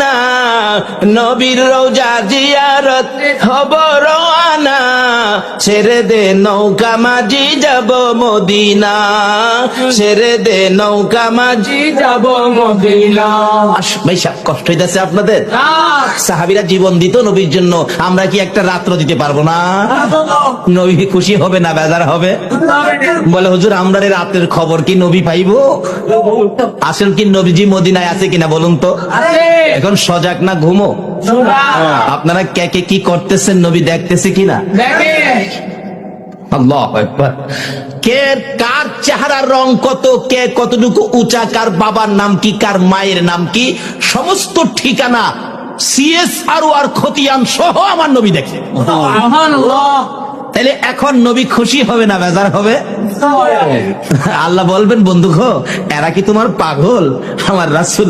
রওয়ানা, নবীর রওজা জিয়ারত হব রওয়ানা, ছেড়ে দে নৌকা মাঝি যাব মদিনা, ছেড়ে দে নৌকা মাঝি যাব মদিনা। ভাই সাহেব, কষ্ট হইতেছে আপনাদের? সাহাবীরা জীবন দিত নবীর জন্য, আমরা কি একটা রাত্র দিতে পারবো না? নবী খুশি হবে না বেজার হবে? বলে হুজুর আমরা রাতের খবর কি নবী পাইবো? আসল কি নবীজি মদিনায় আছে কিনা বলুন তো? এখন সজাগ না ঘুমো? আপনারা কে কে কি করতেছেন নবী দেখতেছে কিনা? আল্লাহু আকবার। কে কার চেহারার রং কত, কে কতটুকু উঁচা, কার বাবার নাম কি, কার মায়ের নাম কি, সমস্ত ঠিকানা CSR আর খতিয়ান সহ আমার নবী দেখে। তাহলে এখন নবী খুশি হবে না বেজার হবে? আল্লাহ বলবেন বন্ধু গো, এরা কি তোমার পাগল? আমার রাসূল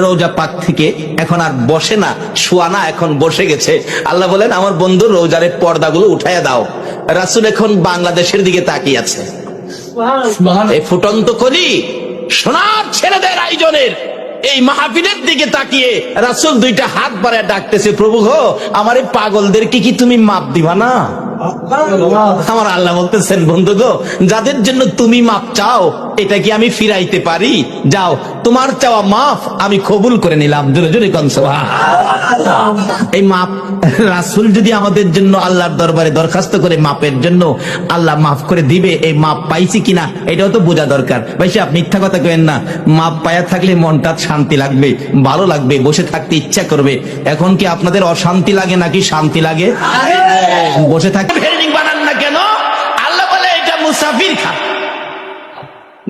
রওজা পাক থেকে এখন আর বসে না, শোয়া না, এখন বসে গেছে। আল্লাহ বলেন আমার বন্ধু রওজার পর্দাগুলো উঠাইয়া দাও। রাসূল এখন বাংলাদেশের দিকে তাকিয়ে আছে। এই ফুটন্ত কলি সোনার ছেলেদের আয়োজনের এই মাহফিলের দিকে তাকিয়ে রাসূল দুইটা হাত বাড়ায় ডাকতেছে, প্রভু গো আমার এই পাগলদেরকে কি তুমি মাপ দিবা না? আমার আল্লাহ বলতেছেন বন্ধু গো, যাদের জন্য তুমি মাপ চাও এটা কি আমি ফিরাইতে পারি? যাও, তোমার চাওয়া মাফ আমি কবুল করে নিলাম। জোরে জোরে কোন সুবহানাল্লাহ। এই মাপ রাসূল যদি আমাদের জন্য আল্লাহর দরবারে দরখাস্ত করে মাপের জন্য, আল্লাহ মাফ করে দিবে। এই মাপ পাইছি কিনা এটাও তো বোঝা দরকার। ভাই সাহেব মিথ্যা কথা কইেন না, মাপ পায়া থাকলে মনটা শান্তি লাগবে, ভালো লাগবে, বসে থাকতে ইচ্ছা করবে। এখন কি আপনাদের অশান্তি লাগে নাকি শান্তি লাগে? বসে থাকতে বিল্ডিং বানান না কেন? আল্লাহ বলে এটা মুসাফির খান।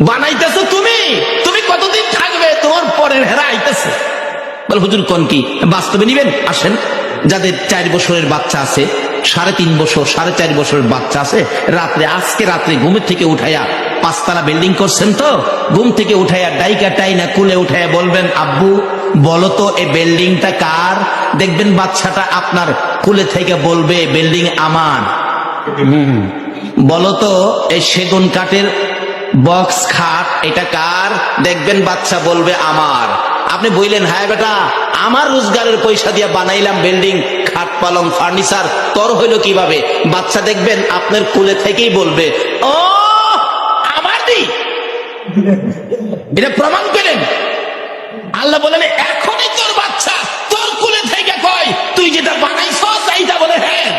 বানাইতেছো তুমি, তুমি কতদিন থাকবে? তোমার পরের হেরা আইতেছে। বল হুজুর কোন কি বাস্তবে নিবেন? আসেন, যাদের 4 বছরের বাচ্চা আছে, 3.5 বছর 4.5 বছরের বাচ্চা আছে, আজকে রাত্রে ঘুমের থেকে উঠাইয়া 5 তলা বিল্ডিং করছেন তো, ঘুম থেকে উঠাইয়া ডাইকা টাইনা কুলে উঠাইয়া বলবেন আব্বু বলো তো এই বিল্ডিংটা কার? দেখবেন বাচ্চাটা আপনার কুলে থেকে বলবে বিল্ডিং আমার। বলো তো এই সেগুন কাঠের বক্স খাট এটা কার? দেখবেন বাচ্চা বলবে আমার। আপনি বললেন হ্যাঁ বেটা আমার রোজগারের পয়সা দিয়ে বানাইলাম বিল্ডিং, খাট পালং ফার্নিচার, তোর হইলো কিভাবে? বাচ্চা দেখবেন আপনার কুলে থেকেই বলবে ও আমার দি। এটা প্রমাণ পেলেন? আল্লাহ বলেন এখনই তোর বাচ্চা তোর কুলে থেকে কয় তুই যেটা বানাইছস এইটা বলে হ্যাঁ।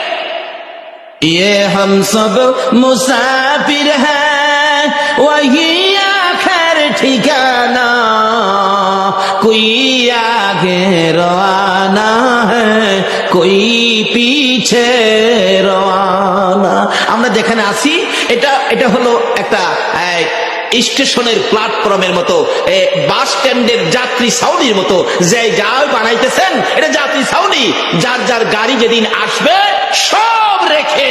ये हम सब मुसाफिर हैं वही आखिर ठिकाना, कोई आगे रवाना है कोई पीछे रवाना। আমরা যেখানে আছি এটা হলো একটা স্টেশনের প্ল্যাটফর্মের মতো, বাস স্ট্যান্ডের যাত্রী ছাউনির মতো, যে যাও বানাইতেছেন এটা যাত্রী ছাউনি। যার যার গাড়ি যেদিন আসবে সব রেখে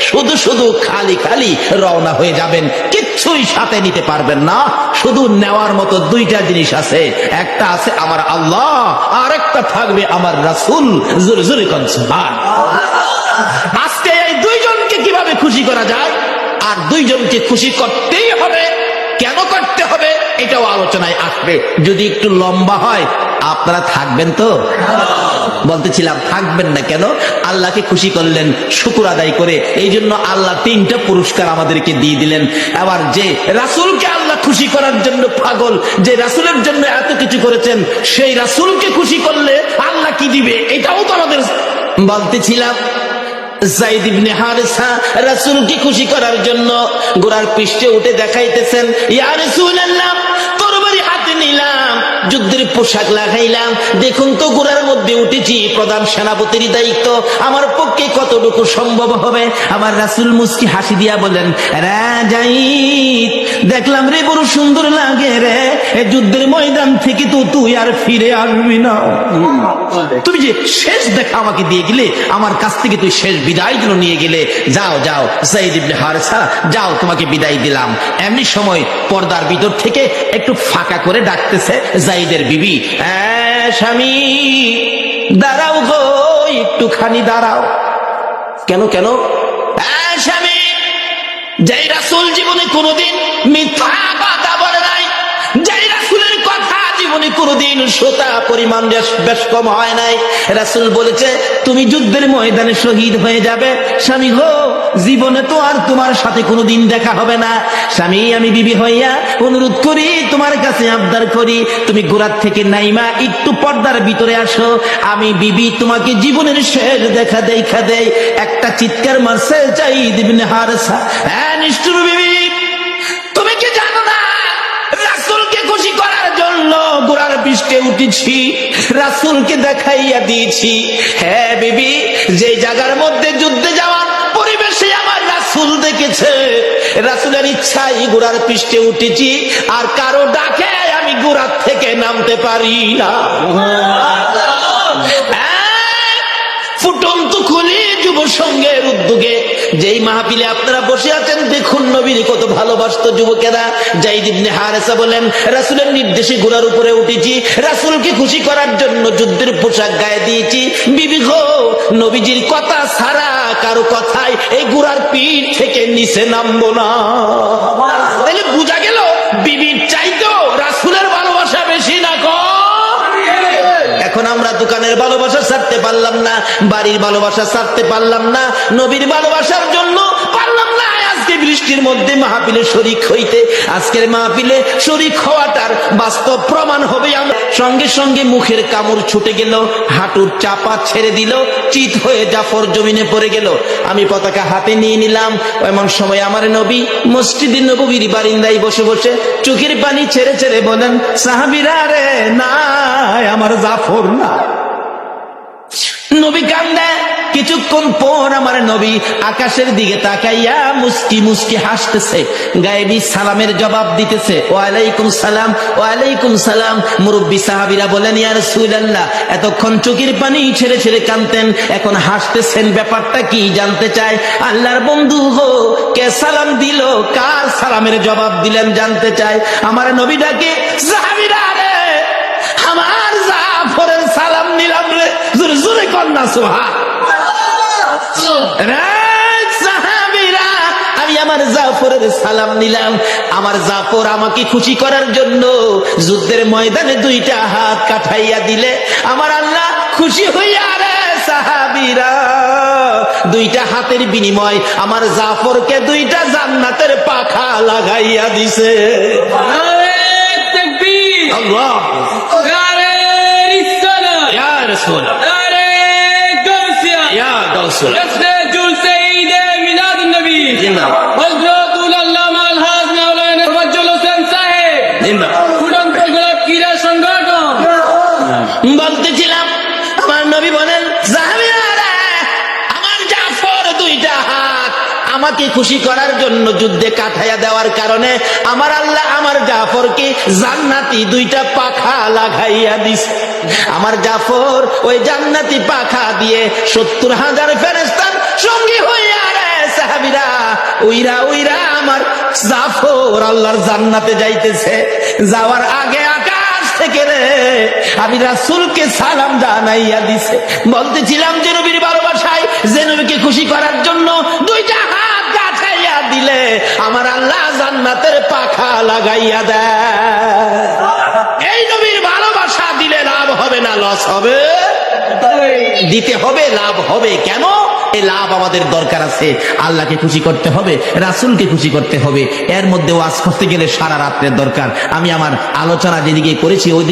শুধু শুধু খালি খালি রওনা হয়ে যাবেন, কিচ্ছুই সাথে নিতে পারবেন না। শুধু নেওয়ার মতো 2টা জিনিস আছে, একটা আছে আমার আল্লাহ, আর একটা থাকবে আমার রাসূল। জোরে জোরে কোন সুবহানাল্লাহ। আজকে এই 2 জনকে কিভাবে খুশি করা যায়? আর 2 জনকে খুশি করতেই হবে। কেন করতে হবে এটাও আলোচনায় আসবে। যদি একটু লম্বা হয় আপনারা থাকবেন তো? বলতেছিলাম থাকবেন না কেন? আল্লাহকে খুশি করলেন শুকর আদায় করে, এই জন্য আল্লাহ 3টা পুরস্কার আমাদেরকে দিয়ে দিলেন। আবার যে রাসূলকে আল্লাহ খুশি করার জন্য পাগল, যে রাসূলের জন্য এত কিছু করেছেন, সেই রাসূলকে খুশি করলে আল্লাহ কি দিবে এটাও তো আমাদের বলতেছিলাম। যায়েদ ইবনে হারেসা রাসূলকে খুশি করার জন্য ঘোড়ার পৃষ্ঠে উঠে দেখাইতেছেন, ইয়া রাসূলুল্লাহ তরবারি হাতে নিলাম, যুদ্ধের পোশাক লাগাইলাম, দেখুন তো ঘোড়ার মধ্যে উঠেছি, প্রধান সেনাপতির দায়িত্ব, আমার পক্ষে কতটুকু সম্ভব হবে? আমার রাসূল মুস্কি হাসি দিয়া বলেন, রে যায়েদ দেখলাম রে বড় সুন্দর লাগে রে, এই যুদ্ধের ময়দান থেকে তো তুই আর ফিরে আসবি না। তুমি যে শেষ দেখা আমাকে দিয়ে গেলে, আমার কাছ থেকে তুই শেষ বিদায় গুলো নিয়ে গেলে, যাও যাও যায়েদ ইবনে হারেসা যাও, তোমাকে বিদায় দিলাম। এমনি সময় পর্দার ভিতর থেকে একটু ফাঁকা করে ডাকতেছে যায়েদের বিবি, স্বামী দাঁড়াও গো, একটুখানি দাঁড়াও। কেন কেন? স্বামী, যেই রাসূল জীবনে কোনোদিন মিথ্যা কথা বলে নাই, যেই রাসূলের কথা জীবনে কোনোদিন সোতা পরিমাণ বেশ কম হয় নাই। রাসূল বলেছে তুমি যুদ্ধের ময়দানে শহীদ হয়ে যাবে। স্বামী গো, জীবনে তো আর তোমার সাথে কোনোদিন দেখা হবে না। স্বামী, আমি বিবি হইয়া অনুরোধ করি, তোমার কাছে আবদার করি, তুমি ঘোড়ার থেকে নাইমা একটু পর্দার ভিতরে আসো। আমি বিবি তোমাকে জীবনের শেষ দেখা দেই। একটা চিৎকার মারছে যায়েদ ইবনে হারেসা, হ্যাঁ নিষ্ঠুর বিবি, তুমি কি জানো না রাসূলকে খুশি করার জন্য ঘোড়ার পৃষ্ঠে উঠেছি, রাসূলকে দেখাইয়া দিয়েছি। হ্যাঁ বিবি, যে জায়গার মধ্যে যুদ্ধে যাওয়ার পরিবেশে আমার রাসূল দেখেছে, রাসূলের ইচ্ছাই ঘোড়ার পৃষ্ঠে উঠেছি, আর কারো ডাকে আমি ঘোড়ার থেকে নামতে পারি না। ফুটন্ত খুলি যুব সংঘের উদ্যোগে যেই মাহফিলে আপনারা বসে আছেন, দেখুন নবীর কত ভালোবাসত যুবকেরা। যায়েদ ইবনে হারেসা বলেন, রাসূলের নির্দেশে ঘোড়ার উপরে উঠেছি, রাসূলকে খুশি করার জন্য যুদ্ধের পোশাক গায়ে দিয়েছি। বিবি গো, নবীজির কথা ছাড়া কারো কথায় এই ঘোড়ার পিঠ থেকে নিচে নামবো না। তাহলে বোঝা গেল বিবির চাইতো রাসূলের ভালোবাসা বেশি না কম? এখন আমরা দোকানের ভালোবাসা ছাড়তে পারলাম না, বাড়ির ভালোবাসা ছাড়তে পারলাম না, নবীর ভালোবাসার জন্য পারলাম না আজকে বৃষ্টির মধ্যে মাহফিলে শরীক হইতে। আজকের মাহফিলে শরীক হওয়াটার বাস্তব প্রমাণ হবে। আমরা সঙ্গে সঙ্গে মুখের কামড় ছুটে গেল, হাঁটুর চাপা ছেড়ে দিল, চিত হয়ে জাফর জমিনে পড়ে গেল। আমি পতাকা হাতে নিয়ে নিলাম। এমন সময় আমার নবী মসজিদে নববীর বারিন্দায় বসে বসে চোখের পানি ছেড়ে ছেড়ে বলেন, সাহাবীরা রে, না আমার জাফর না। নবী কান্দে। কিছুক্ষণ পর আমার নবী আকাশের দিকে তাকাইয়া মুস্কি মুস্কি হাসতেছে, গায়েবী সালামের জবাব দিতেছে, ওয়ালাইকুম সালাম, ওয়ালাইকুম সালাম। মুরব্বী সাহাবীরা বলেন, ইয়া রাসূলুল্লাহ, এতক্ষণ চোখের পানি ছেড়ে ছেড়ে কাঁদতেন, এখন হাসতেছেন, ব্যাপারটা কি জানতে চাই। আল্লাহর বন্ধু হো, কে সালাম দিল, কার সালামের জবাব দিলেন জানতে চাই। আমার নবী ডাকে, সাহাবীরা রে, আমার জাফরের সালাম নিলাম রে। জোরে জোরে কন্যা সুবহান। সাহাবীরা, আমি আমার জাফরের সালাম নিলাম। আমার জাফর আমাকে খুশি করার জন্য যুদ্ধের ময়দানে দুইটা হাত কাঠাইয়া দিলে আমার আল্লাহ খুশি হইয়া রে সাহাবীরা দুইটা হাতের বিনিময় আমার জাফরকে দুইটা জান্নাতের পাখা লাগাইয়া দিছে। আল্লাহ বলতেছিলাম, আমার নবী বলেন, আমার জাফর দুইটা হাত আমাকে খুশি করার জন্য যুদ্ধে কাঠাইয়া দেওয়ার কারণে আমার আল্লাহ আমার জাফরকে জান্নাতি দুইটা পাখা লাগাইয়া দিছে। আমার জাফর ওই জান্নাতি পাখা দিয়ে 70,000 ফেরেশতার সঙ্গী হইয়া রে সাহাবীরা উইরা উইরা আমার জাফর আল্লাহর জান্নাতে যাইতেছে। যাওয়ার আগে আকাশ থেকে রে আমি রাসূলকে সালাম জানাইয়া দিছে। বলতেছিলাম যে নবীর ভালোবাসায়, যে নবীকে খুশি করার জন্য দুইটা হাত কাঠাইয়া দিলে আমার আল্লাহ জান্নাতের পাখা লাগাইয়া দেয়। এই নবীর ভালোবাসা দিলে লাভ হবে না লস হবে? দিতে হবে, লাভ হবে। কেন? এই লাভ আমাদের দরকার আছে। আল্লাহকে খুশি করতে হবে, রাসূলকে খুশি করতে হবে। এর মধ্যে ওয়াজ করতে গেলে সারা রাত্রের দরকার। আমি আমার আলোচনা যেদিকে করেছি ওই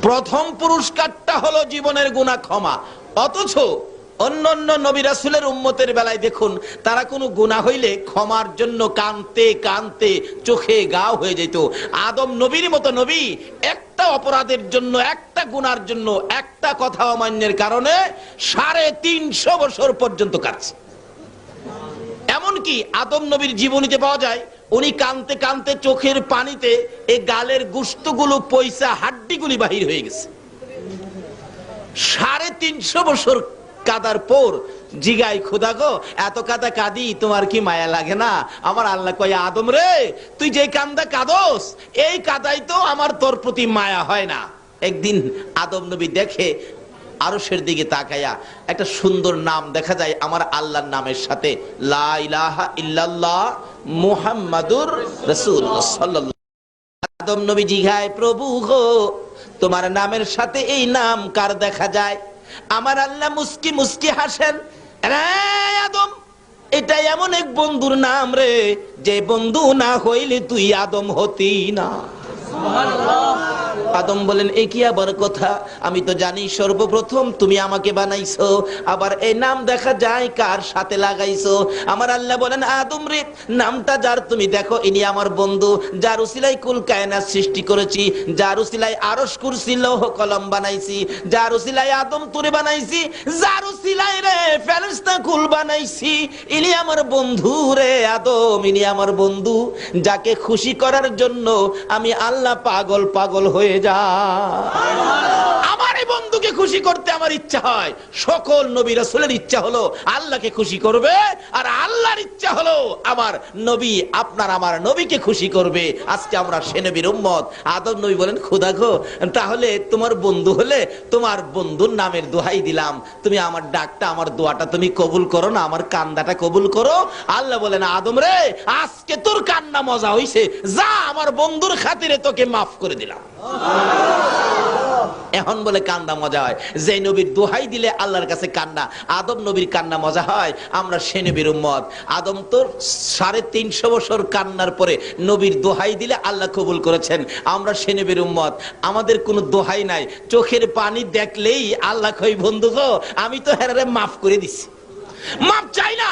প্রথম পুরস্কারটা হলো জীবনের গুনাহ ক্ষমা। অথচ অন্যান্য নবী রাসূলের উম্মতের বেলায় দেখুন, তারা কোনো গুনাহ হইলে ক্ষমার জন্য কাঁদতে কাঁদতে চোখে গাও হয়ে যেত। আদম নবীর মতো নবী একটা অপরাধের জন্য, একটা গুনার জন্য, একটা কথা অমান্যের কারণে 350 বছর পর্যন্ত কাটছে। এমনকি আদম নবীর জীবনীতে পাওয়া যায়, উনি কাঁদতে কাঁদতে চোখের পানিতে এই গালের গোশতগুলো পয়সা হাড্ডিগুলি বাহির হয়ে গেছে। 350 বছর কাদার পর জিগাই, খোদা গো এত কাদা কাঁদি, তোমার কি মায়া লাগে না? আমার আল্লাহ কয়, আদম রে, তুই যে কান্দা কাঁদস এই কাদাই তো আমার তোর প্রতি মায়া হয় না। একদিন আদম নবী দেখে আরশের দিকে তাকায়া একটা সুন্দর নাম দেখা যায় আমার আল্লাহর নামের সাথে, লা ইলাহা ইল্লাল্লাহ মুহাম্মাদুর রাসূলুল্লাহ সাল্লাল্লাহু। আদম নবী জিগায়, প্রভু গো তোমার নামের সাথে এই নাম কার দেখা যায়? আমার আল্লাহ মুস্কি মুস্কি হাসেন, রে আদম, এটা এমন এক বন্ধুর নাম রে, যে বন্ধু না হইলে তুই আদম হতি না। আদম বলেন, এ কি আবার কথা? আমি তো জানি সর্বপ্রথম তুমি আমাকে বানাইছো, আবার এই নাম দেখা যায় কার সাথে লাগাইছো? আমার আল্লাহ বলেন, আদম রে, নামটা যার তুমি দেখো ইনি আমার বন্ধু, যার উসিলাই কুল কায়নাত সৃষ্টি করেছি, যার উসিলাই আরশ কুরসি লৌহ কলম বানাইছি, যার উসিলাই আদম তুরে বানাইছি, যার উসিলাই রে ফেরেশতা কুল বানাইছি, ইনি আমার বন্ধু রে আদম, ইনি আমার বন্ধু, যাকে খুশি করার জন্য আমি আল্লাহ পাগল পাগল হয়ে যা। আমার এই বন্ধুকে খুশি করতে আমার ইচ্ছা হয়। সকল নবী রাসূলের ইচ্ছা হলো আল্লাহকে খুশি করবে, আর আল্লাহর ইচ্ছা হলো আমার নবী আপনার আমার নবীকে খুশি করবে। আজকে আমরা সে নবীর উম্মত। আদম নবী বলেন, খোদা গো তাহলে তোমার বন্ধু হলে তোমার বন্ধুর নামের দোহাই দিলাম, তুমি আমার ডাকটা, আমার দোয়াটা তুমি কবুল করো না, আমার কান্দাটা কবুল করো। আল্লাহ বলেন, আদম রে, আজকে তোর কান্না মজা হইছে, যা আমার বন্ধুর খাতিরে তোকে মাফ করে দিলাম। এখন বলে কান্না মজা হয়, যে নবীর দোহাই দিলে আল্লাহর কাছে কান্না, আদম নবীর কান্না মজা হয়। আমরা সে নবীর উম্মত। আদম তো 350 বছর কান্নার পরে নবীর দোহাই দিলে আল্লাহ কবুল করেছেন। আমরা সে নবীর উম্মত, আমাদের কোনো দোহাই নাই, চোখের পানি দেখলেই আল্লাহ কই, বন্ধু গো আমি তো হেরারে মাফ করে দিছি, মাফ চাই না,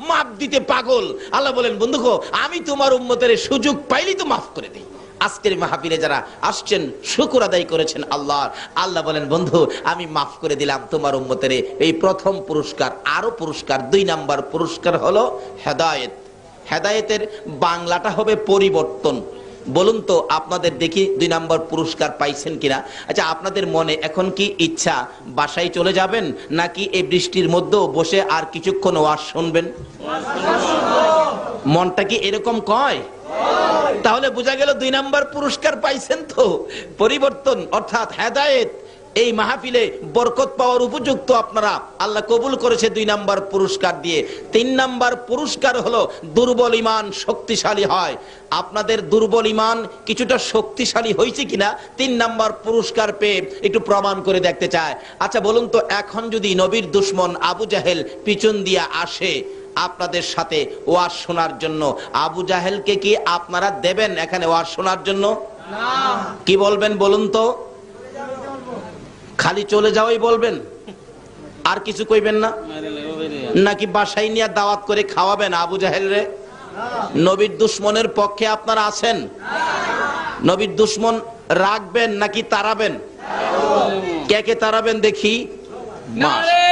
মাফ দিতে পাগল। আল্লাহ বলেন, বন্ধু গো আমি তোমার উম্মতের সুযোগ পাইলেই তো মাফ করে দিই। আজকের মাহফিলে যারা আসছেন শুকর আদায় করেছেন আল্লাহ, আল্লাহ বলেন, বন্ধু আমি মাফ করে দিলাম তোমার উম্মতের। এই প্রথম পুরস্কার। আরো পুরস্কার, 2 নাম্বার পুরস্কার হলো হেদায়েত। হেদায়েতের বাংলাটা হবে পরিবর্তন। বলুন তো আপনাদের দেখি 2 নাম্বার পুরস্কার পাইছেন কিনা। আচ্ছা, আপনাদের মনে এখন কি ইচ্ছা বাসায় চলে যাবেন, নাকি এই বৃষ্টির মধ্যেও বসে আর কিছুক্ষণ ওয়াজ শুনবেন? মনটা কি এরকম কয়? তাহলে বোঝা গেল 2 নাম্বার পুরস্কার পাইছেন তো, পরিবর্তন অর্থাৎ হেদায়েত। এই মাহফিলে বরকত পাওয়ার উপযুক্ত আপনারা, আল্লাহ কবুল করেছে 2 নাম্বার পুরস্কার দিয়ে। 3 নাম্বার পুরস্কার হলো দুর্বল ঈমান শক্তিশালী হয়। আপনাদের দুর্বল ঈমান কিছুটা শক্তিশালী হয়েছে কিনা 3 নাম্বার পুরস্কার পেয়ে একটু প্রমাণ করে দেখতে চায়। আচ্ছা বলুন তো, এখন যদি নবীর দুশমন আবু জাহেল পিছন দিয়ে আসে আপনাদের সাথে ওয়াজ শোনার জন্য, আবু জাহেলকে কি আপনারা দেবেন এখানে ওয়াজ শোনার জন্য? কি বলবেন বলুন তো? খালি চলে যাওয়াই বলবেন, আর কিছু কইবেন না? নাকি বাসায় নিয়ে দাওয়াত করে খাওয়াবেন আবু জাহেল রে? নবীর দুশমনের পক্ষে আপনারা আছেন? নবীর দুশমন রাখবেন নাকি তাড়াবেন? কে কে তাড়াবেন দেখি? নারে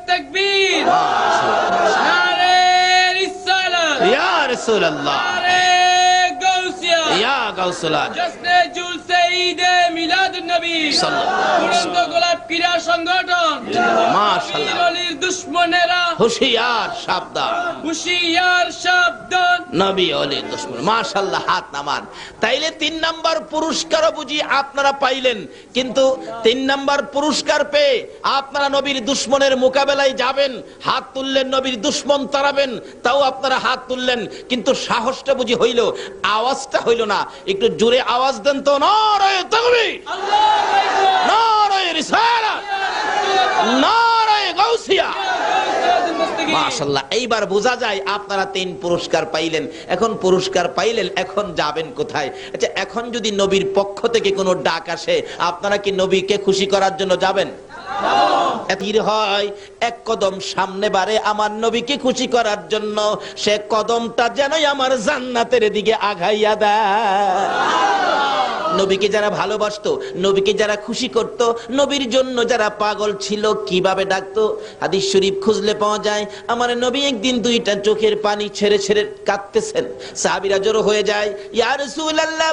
তাকবীর, নারে রিসালাত, ইয়া রাসূলুল্লাহ, নারে গাউসিয়া, ইয়া গাউসুল্লাহ, জশ্নে জুলসে ঈদে মিলাদুন নবী সাল্লাল্লাহু আলাইহি তুরন্ত গোলাপ ক্রীড়া সংগঠন মাশাআল্লাহ। নবীর দুশমনেরা হুশিয়ার সাবধান, হুশিয়ার সাবধান, নবী ওলির দুশমন। মাশাআল্লাহ, হাত নামান। তাইলে 3 নাম্বার পুরস্কারও বুঝি আপনারা পাইলেন, কিন্তু 3 নাম্বার পুরস্কার পেয়ে আপনারা নবীর দুশমনের মোকাবেলায় যাবেন, হাত তুললেন, নবীর দুশমন তাড়াবেন, তাও আপনারা হাত তুললেন, কিন্তু সাহসটা বুঝি হইল, আওয়াজটা হইল না। একটু জোরে আওয়াজ দেন তো, নারে তাকবীর, আল্লাহু আকবার, নারে রিসালাত, নারে গাউসিয়া। জিন্দেগি। মাশাআল্লাহ, এইবার বোঝা যায় আপনারা 3 পুরস্কার পাইলেন। এখন পুরস্কার পাইলেন, এখন যাবেন কোথায়? আচ্ছা, এখন যদি নবীর পক্ষ থেকে কোনো ডাক আসে, আপনারা কি নবীকে খুশি করার জন্য যাবেন? এতির হয় এক কদম সামনে বাড়ে আমার নবীকে খুশি করার জন্য, সে কদমটা যেন আমার জান্নাতের দিকে আগাইয়া দেয়। নবীকে যারা ভালোবাসতো, নবীকে যারা খুশি করত, নবীর জন্য যারা পাগল ছিল, কিভাবে ডাকতো? হাদিস শরীফ খুঁজলে পাওয়া যায়, আমার নবী একদিন 2টা চোখের পানি ছেড়ে ছেড়ে কাঁদতেছেন। সাহাবীরা জড়ো হয়ে যায়, ইয়া রাসূলুল্লাহ,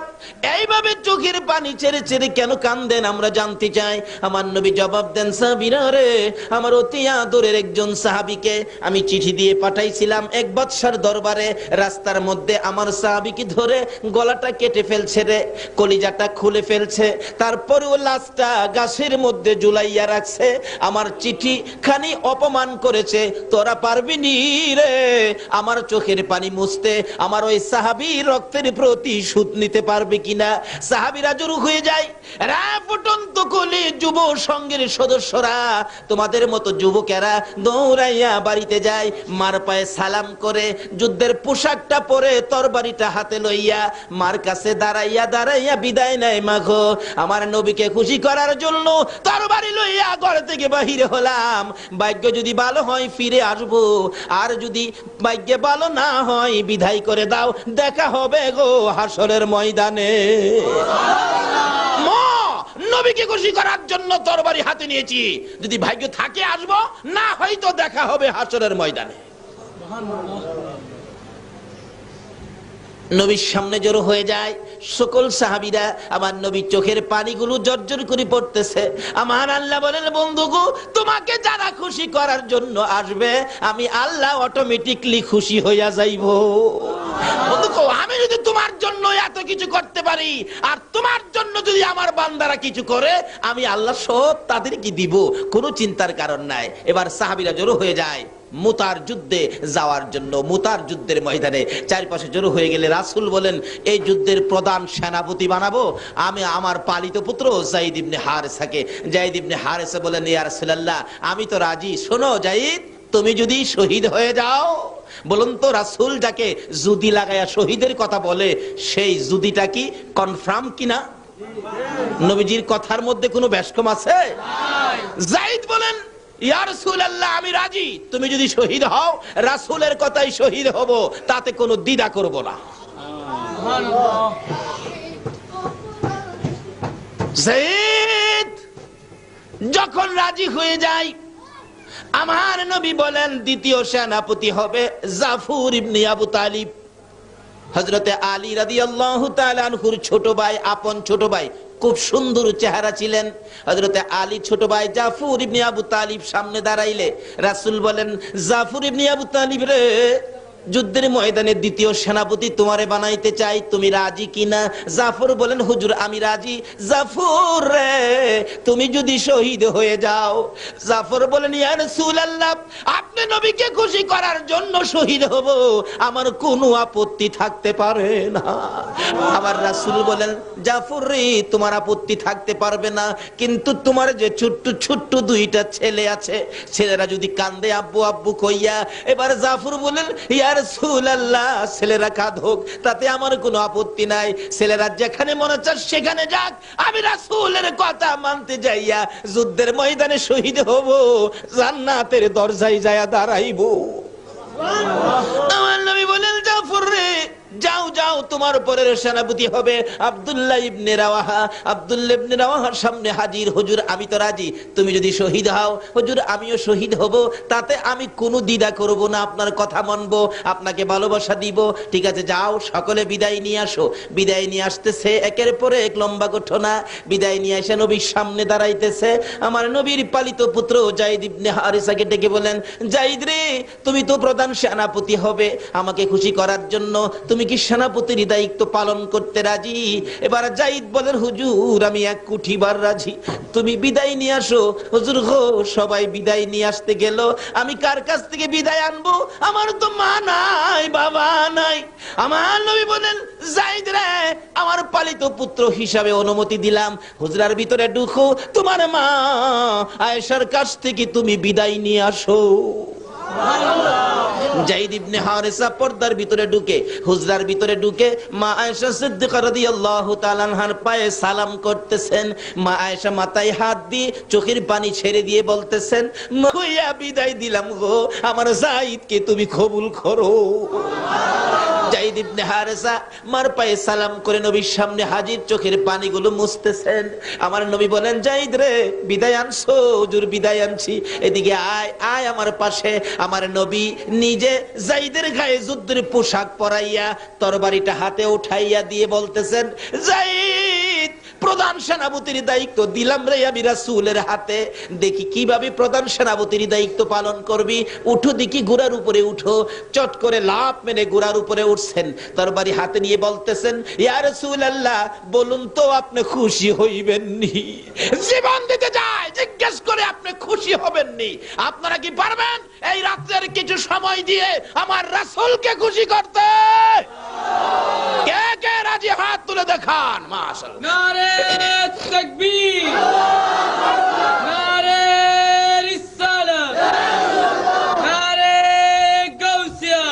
এইভাবে চোখের পানি ছেড়ে ছেড়ে কেন কাঁদেন, আমরা জানতে চাই। আমার নবী জবাব দেন, সাহাবীরা রে, আমার অতি আদরের একজন সাহাবীকে আমি চিঠি দিয়ে পাঠাইছিলাম 1 বাদশার দরবারে। রাস্তার মধ্যে আমার সাহাবীকে ধরে গলাটা কেটে ফেলছে রে, কলিজাটা খুলে ফেলছে, তারপরেও লাশটা গাছের মধ্যে ঝুলাইয়া রাখছে। আমার চিঠি খানি অপমান করেছে, তোরা পারবি নি রে আমার চোখের পানি মুছতে, আমার ওই সাহাবী রক্তের প্রতিশোধ নিতে পারবে কিনা? সাহাবীরা জড়ো হয়ে যায়। রা ফুটন্ত কোলে যুব সংঘের সদস্যরা, তোমাদের মতো যুবকেরা দৌড়াইয়া বাড়িতে যায়, মার পায়ে সালাম করে, যুদ্ধের পোশাকটা পরে তরবারিটা হাতে লইয়া মার কাছে দাঁড়াইয়া দাঁড়াইয়া বিদায় নেয়। মাগো, আমার নবীকে খুশি করার জন্য তরবারি লইয়া ঘর থেকে বাহির হলাম, ভাগ্য যদি ভালো হয় ফিরে আসবো, আর যদি ভাগ্যে ভালো না হয় বিদায় করে দাও, দেখা হবে গো হাসরের ময়দানে। মা, নবীকে খুশি করার জন্য তরবারি হাতে নিয়েছি, যদি ভাগ্য থাকে আসবো, না হয়তো দেখা হবে হাসরের ময়দানে। নবীর সামনে জড়ো হয়ে যায় সকল সাহাবীরা, আমার নবীর চোখের পানিগুলো জর্জর করে পড়তেছে। আমার আল্লাহ বলেন, বন্ধুগো, তোমাকে যারা খুশি করার জন্য আসবে, আমি আল্লাহ অটোমেটিকলি খুশি হইয়া যাইব। বন্ধুগো, আমি যদি তোমার জন্য এত কিছু করতে পারি, আর তোমার জন্য যদি আমার বান্দারা কিছু করে, আমি আল্লাহ সব তাদেরকে দিব, কোনো চিন্তার কারণ নাই। এবার সাহাবীরা জড়ো হয়ে যায় মুতার যুদ্ধে যাওয়ার জন্য। মুতার যুদ্ধের ময়দানে চারপাশে জড়ো হয়ে গেলে রাসূল বলেন, এই যুদ্ধের প্রধান সেনাপতি বানাবো আমি আমার পালিত পুত্র যায়েদ ইবনে হারেসাকে। যায়েদ ইবনে হারেসা বলেন, ইয়া রাসূলুল্লাহ, আমি তো রাজি। শোনো যায়েদ, তুমি যদি শহীদ হয়ে যাও, বলুন তো রাসূল যাকে জুদি লাগায়া শহীদের কথা বলে, সেই জুদিটা কি কনফার্ম কিনা? নবীজির কথার মধ্যে কোনো ব্যস্কম আছে? যায়েদ বলেন, ইয়া রাসূলুল্লাহ, আমি রাজি, তুমি যদি শহীদ হও, রাসূলের কথাই শহীদ হব, তাতে কোনো দ্বিধা করব না। যায়েদ যখন রাজি হয়ে যায়, আমার নবী বলেন দ্বিতীয় সেনাপতি হবে জাফর ইবনে আবু তালিব। হযরতে আলী রাদিয়াল্লাহু তাআলা আনহুর ছোট ভাই, আপন ছোট ভাই, খুব সুন্দর চেহারা ছিলেন। হযরতে আলী ছোট ভাই জাফর ইবনে আবু তালিব সামনে দাঁড়াইলে রাসূল বলেন, জাফর ইবনে আবু তালিব রে, যুদ্ধের ময়দানে দ্বিতীয় সেনাপতি তোমারে বানাইতে চাই, তুমি রাজি কিনা? জাফর বলেন, হুজুর আমি রাজি। জাফর রে, তুমি যদি শহীদ হয়ে যাও। জাফর বলেন, ইয়া রাসূলুল্লাহ, আপনি নবীকে খুশি করার জন্য শহীদ হব, আমার কোনো আপত্তি থাকতে পারে না। আবার রাসূল বলেন, জাফর রে, তোমার আপত্তি থাকতে পারবে না, কিন্তু তোমার যে ছোট্ট ছোট্ট 2টা ছেলে আছে, ছেলেরা যদি কান্দে আব্বু আব্বু কইয়া। এবার জাফর বলেন, ইয়া রাসূলুল্লাহ, ছেলেরা কাঁদুক, তাতে আমার কোনো আপত্তি নাই, ছেলেরা যেখানে মনে চায় সেখানে যাক, আমি রাসূলের কথা মানতে যাইয়া যুদ্ধের ময়দানে শহীদ হব, জান্নাতের দরজায় যায়া দাঁড়াইব। আমার নবী বলেন, জাফর রে, যাও যাও, তোমার পরের সেনাপতি হবে আব্দুল্লাহ ইবনে রাওয়াহা। আব্দুল্লাহ ইবনে রাওয়াহার সামনে হাজির, হুজুর আমি তো রাজি, তুমি যদি শহীদ হও, হুজুর আমিও শহীদ হব, তাতে আমি কোনো দ্বিধা করব না, আপনার কথা মানব, আপনাকে ভালোবাসা দিব। ঠিক আছে, যাও, সকলে বিদায় নিয়ে আসো। বিদায় নিয়ে আসতেছে, একের পরে এক লম্বা ঘটনা। বিদায় নিয়ে এসে নবীর সামনে দাঁড়াইতেছে আমার নবীর পালিত পুত্র যায়েদ ইবনে হারেসাকে ডেকে বলেন, যায়েদ রে, তুমি তো প্রধান সেনাপতি হবে, আমাকে খুশি করার জন্য তুমি কি সেনাপতির দায়িত্ব পালন করতে রাজি? এবার যায়েদ বলেন, হুজুর আমি 1 কোটি বার রাজি, তুমি বিদায় নিয়ে আসো। হুজুর গো, সবাই বিদায় নিয়ে আসতে গেল, আমি কার কাছ থেকে বিদায় আনবো? আমার তো মা নাই, বাবা নাই। আমার নবী বলেন, যায়েদ রে, আমার পালিত পুত্র হিসাবে অনুমতি দিলাম, হুজরার ভিতরে ঢুকো, তোমার মা আয়েশার কাছ থেকে তুমি বিদায় নিয়ে আসো। যায়েদ ইবনে হারেসা পর্দার ভিতরে ঢুকে, হুজরার ভিতরে ঢুকে মা আয়েশা সিদ্দিকা রাদিয়াল্লাহু তাআলা আনহার পায়ে সালাম করতেছেন। মা আয়েশা মাথায় হাত দিয়ে চোখের পানি ছেড়ে দিয়ে বলতেছেন, কইয়া বিদায় দিলাম গো, আমার যায়েদকে তুমি কবুল করো। যায়েদ ইবনে হারেসা মার পায়ে সালাম করে নবীর সামনে হাজির, চোখের পানিগুলো মুছতেছেন। আমার নবী বলেন, যায়েদ রে, বিদায় আনছো? হুজুর বিদায় আনছি। এদিকে আয়, আয় আমার পাশে। আমার নবী নিজে যায়েদের গায়ে যুদ্ধের পোশাক পরাইয়া তরবারিটা হাতে উঠাইয়া দিয়ে বলতেছেন, যায়েদ, প্রধান সেনাপতির দায়িত্ব দিলাম রে আমি রাসূলের হাতে, দেখি কিভাবে প্রধান সেনাপতির দায়িত্ব পালন করবি। উঠো দেখি, ঘোড়ার উপরে উঠো। চট করে লাফ মেরে ঘোড়ার উপরে উঠছেন, তরবারি হাতে নিয়ে বলতেছেন, ইয়া রাসূলুল্লাহ, বলুন তো আপনি খুশি হইবেন নি? জীবন দিতে যায়, জিজ্ঞেস করে আপনি খুশি হবেন নি? আপনারা কি পারবেন এই রাত্রের কিছু সময় দিয়ে আমার রাসূলকে খুশি করতে? কে কে রাজি? হাত তুলে দেখান। মাশাআল্লাহ। নারে তাকবীর, নারে রিসালাত, নারে গাউসিয়া,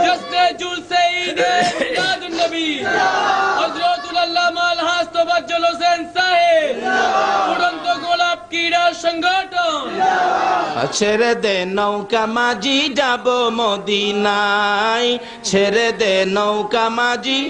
জশ্নে জুলসে ঈদ মিলাদুন নবী হযরতুল আল্লামা আলহাজ তোফাজ্জল হোসেন সাহেব, উড়ন্ত গোলাপ ক্রীড়া সংগঠন। ছেড়ে দে নৌকা মাঝি, যাব মদিনায়। ছেড়ে দে নৌকা মাঝি,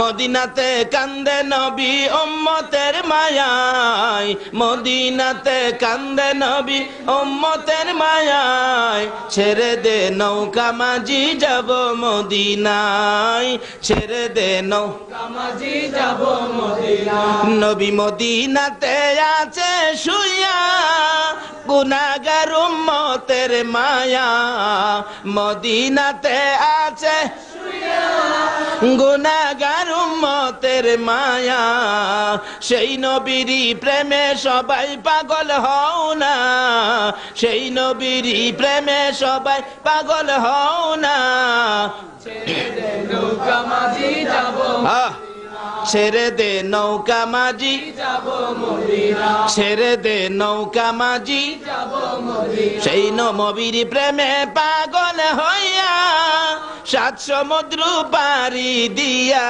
মদিনাতে কান্দে নবী উম্মতের মায়ায়। মদিনাতে কান্দে নবী উম্মতের মায়ায়। ছেড়ে দে নৌকা মাঝি, যাব মদিনায়। ছেড়ে দে নৌকা মাঝি, যাব মদিনায়। নবী মদিনাতে আছে শুইয়া, গুনাহগার উম্মতের মায়া। মদিনাতে আছে গুনাহগার উম্মতের মায়া। সেই নবীরই প্রেমে সবাই পাগল হও না, সেই নবীরই প্রেমে সবাই পাগল হও না। ছেড়ে দে নৌকা মাঝি, যাব ছেড়ে দে নৌকা মাঝি, ছেড়ে দে নৌকা মাঝি। সেই নবীর প্রেমে পাগল হইয়া, 7 সমুদ্র পারি দিয়া।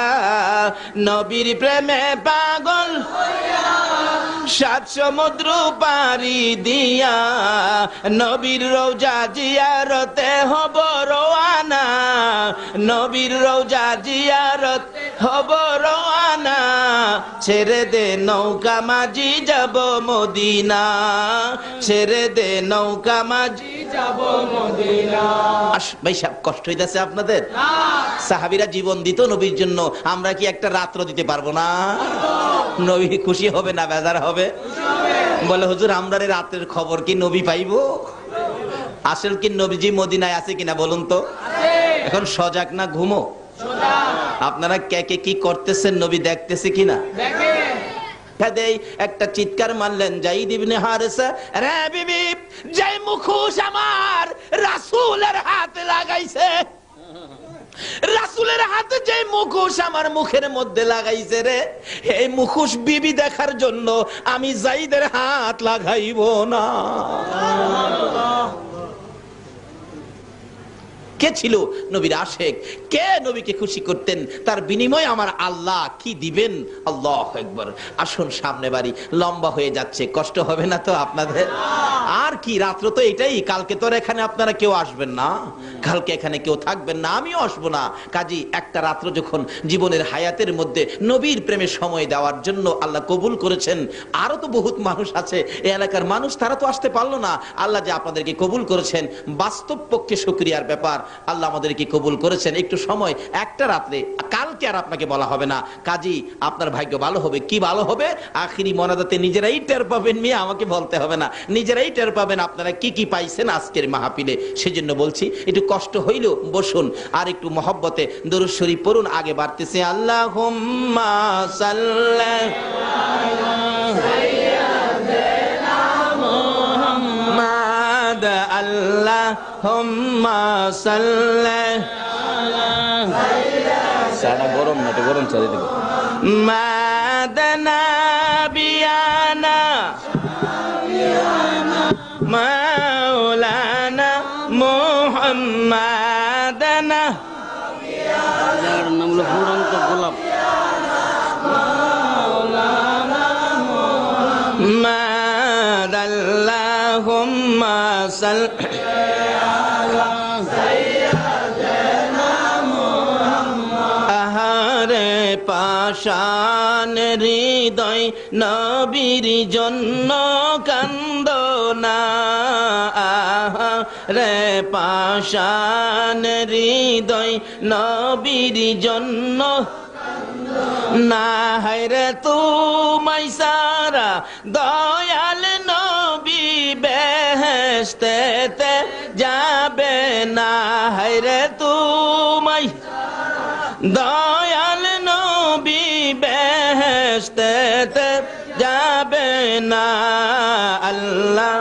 নবীর প্রেমে পাগল হইয়া, 7 সমুদ্র পারি দিয়া। নবীর রওজা জিয়ারতে হব রওয়ানা, নবীর রওজা জিয়ারত হব রওয়ানা। ছেড়ে দে নৌকা মাঝি, যাব মদিনা। ছেড়ে দে নৌকা মাঝি, যাব মদিনা। ভাই সাহেব, কষ্ট হইতাছে আপনাদের? সাহাবীরা জীবন দিত নবীর জন্য, আমরা কি একটা রাত্র দিতে পারবো না? নবী খুশি হবে না বেজার হবে? বলে, হুজুর আমরা রাতের খবর কি নবী পাইবো? আসল কি নবীজি মদিনায় আছে কিনা বলুন তো? এখন সজাগ না ঘুমো? আপনারা কে কে কি করতেছেন নবী দেখতেছে কিনা? একটা চিৎকার মারলেন যায়েদ ইবনে হারেসা, রে বিবি, যে মুখোশ আমার রাসূলের হাতে লাগাইছে, রাসূলের হাতে যে মুখোশ আমার মুখের মধ্যে লাগাইছে রে, এই মুখোশ বিবি দেখার জন্য আমি যায়েদের হাত লাগাইব না। কে ছিল নবীর আশেক? কে নবীকে খুশি করতেন? তার বিনিময়ে আমার আল্লাহ কি দিবেন? আল্লাহু আকবার। আসুন সামনে বাড়ি, লম্বা হয়ে যাচ্ছে, কষ্ট হবে না তো আপনাদের? আর কি, রাত্র তো এটাই। কালকে তো এখানে আপনারা কেউ আসবেন না, কালকে এখানে কেউ থাকবেন না, আমিও আসবো না। কাজী একটা রাত্র যখন জীবনের হায়াতের মধ্যে নবীর প্রেমে সময় দেওয়ার জন্য আল্লাহ কবুল করেছেন, আরো তো বহুত মানুষ আছে এই এলাকার মানুষ, তারা তো আসতে পারলো না। আল্লাহ যে আপনাদেরকে কবুল করেছেন, বাস্তব পক্ষে শুকরিয়ার ব্যাপার। আল্লাহ আমাদেরকে কবুল করেছেন। একটু সময়, একটা রাত্রে, কালকে আর আপনাকে বলা হবে না। কাজী আপনার ভাগ্য ভালো হবে। কি ভালো হবে? আখিরি মোনাজাতে নিজেরাই টের পাবেন, মিয়া আমাকে বলতে হবে না, নিজেরাই টের পাবেন আপনারা কি কি পাইছেন আজকের মাহফিলে। সেজন্য বলছি, একটু কষ্ট হইলেও বসুন, আর একটু মহব্বতে দরুদ শরীফ পড়ুন। আগে বাড়তেছে আল্লাহুম্মা সাল্লি মুহাম্মাদ, আল্লাহুম্মা সাল্লি সাদা গরম না, গরম চলে দিকে মাদানা বিয়ানা মাওলা মুহাম্মাদানা যার নাম হলো ফুরন্ত গোলাপ। মাদাল্লাহুম্মা সাল্লি আহারে পাষাণ হৃদয় নবীর জন্য কান্দনা আহারে পাষাণ হৃদয় নবীর জন্য না হায়রে তুমাই সারা দয়াল নবী বেহেশতেতে যাবে না হায়রে তুমাই দয়াল নবী বেহেশতেতে যাবে না আল্লাহ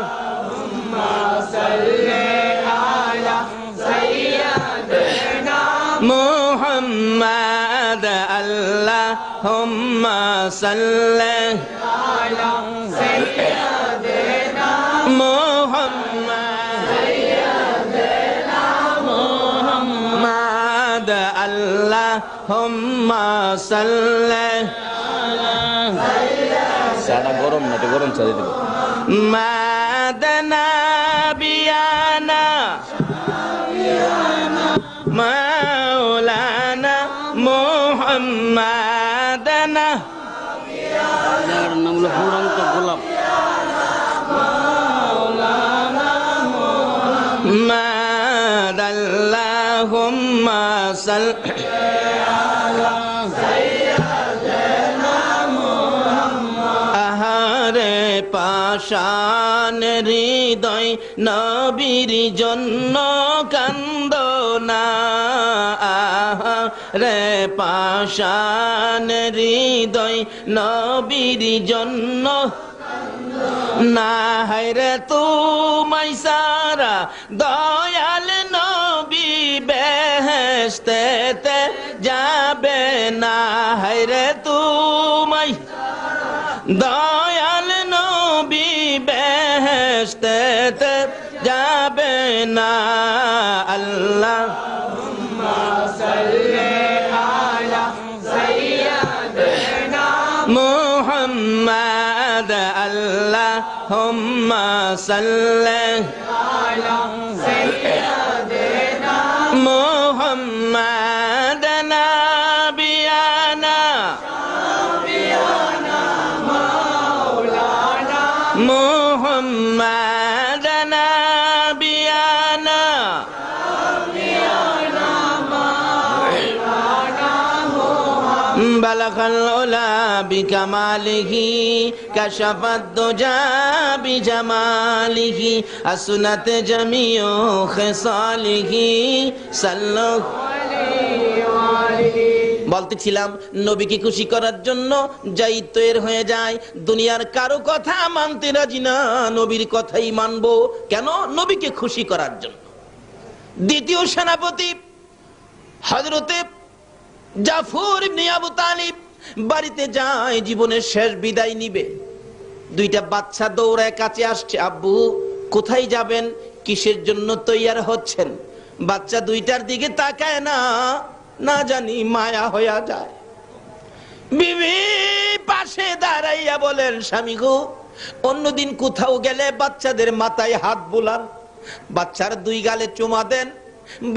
মুহাম্মদ আল্লাহুম্মা সাল্লি আলা সাইয়্যিদিনা মুহাম্মদ আল্লাহুম্মা সাল্লি চাটা গরম না, এটা গরম চা দিতে হবে। মাদানা বিয়ানা মাওলানা মুহাম্মাদানা যার নাম হলো ফুরন্ত গোলাপ। মাদাল্লাহুম্মা সাল্লি আহারে পাষাণ হৃদয় নবীর জন্য কান্দনা আহারে পাষাণ হৃদয় নবীর জন্য না হায়রে তুমাই সারা দয়াল নবী বেহেশতেতে যাবে না হায়রে তুমাই দয়াল নবী বেহেশতেতে যাবে না আল্লাহ মুহাম্মদ আল্লাহুম্মা সাল্লি আলা সাইয়্যিদিনা মুহাম্মদ নাবিয়ানা মাওলানা মুহাম্মদ নাবিয়ানা বালাগাল উলা বিকামালিহি কাশাফাদ দুজা বিজামালিহি আসনাত জামিউ খিসালিহি সাল্লাল্লাহু আলাইহি ওয়া আলিহি। বলতেছিলাম নবীকে খুশি করার জন্য যাই তৈরি হয়ে যায়, দুনিয়ার কারো কথা মানতে রাজি না, নবীর কথাই মানবো। কেন? নবীকে খুশি করার জন্য। দ্বিতীয় সেনাপতি হযরতে জাফর ইবনে আবু তালিব বাড়িতে যায়, জীবনের শেষ বিদায় নিবে। দুইটা বাচ্চা দৌড়ায় কাছে আসছে, আব্বু কোথায় যাবেন, কিসের জন্য তৈয়ার হচ্ছেন? বাচ্চা দুইটার দিকে তাকায় না, না জানি মায়া হইয়া যায়। বিবি পাশে দাঁড়াইয়া বলেন, স্বামী গো, অন্যদিন কোথাও গেলে বাচ্চাদের মাথায় হাত বুলান, বাচ্চার দুই গালে চুমা দেন,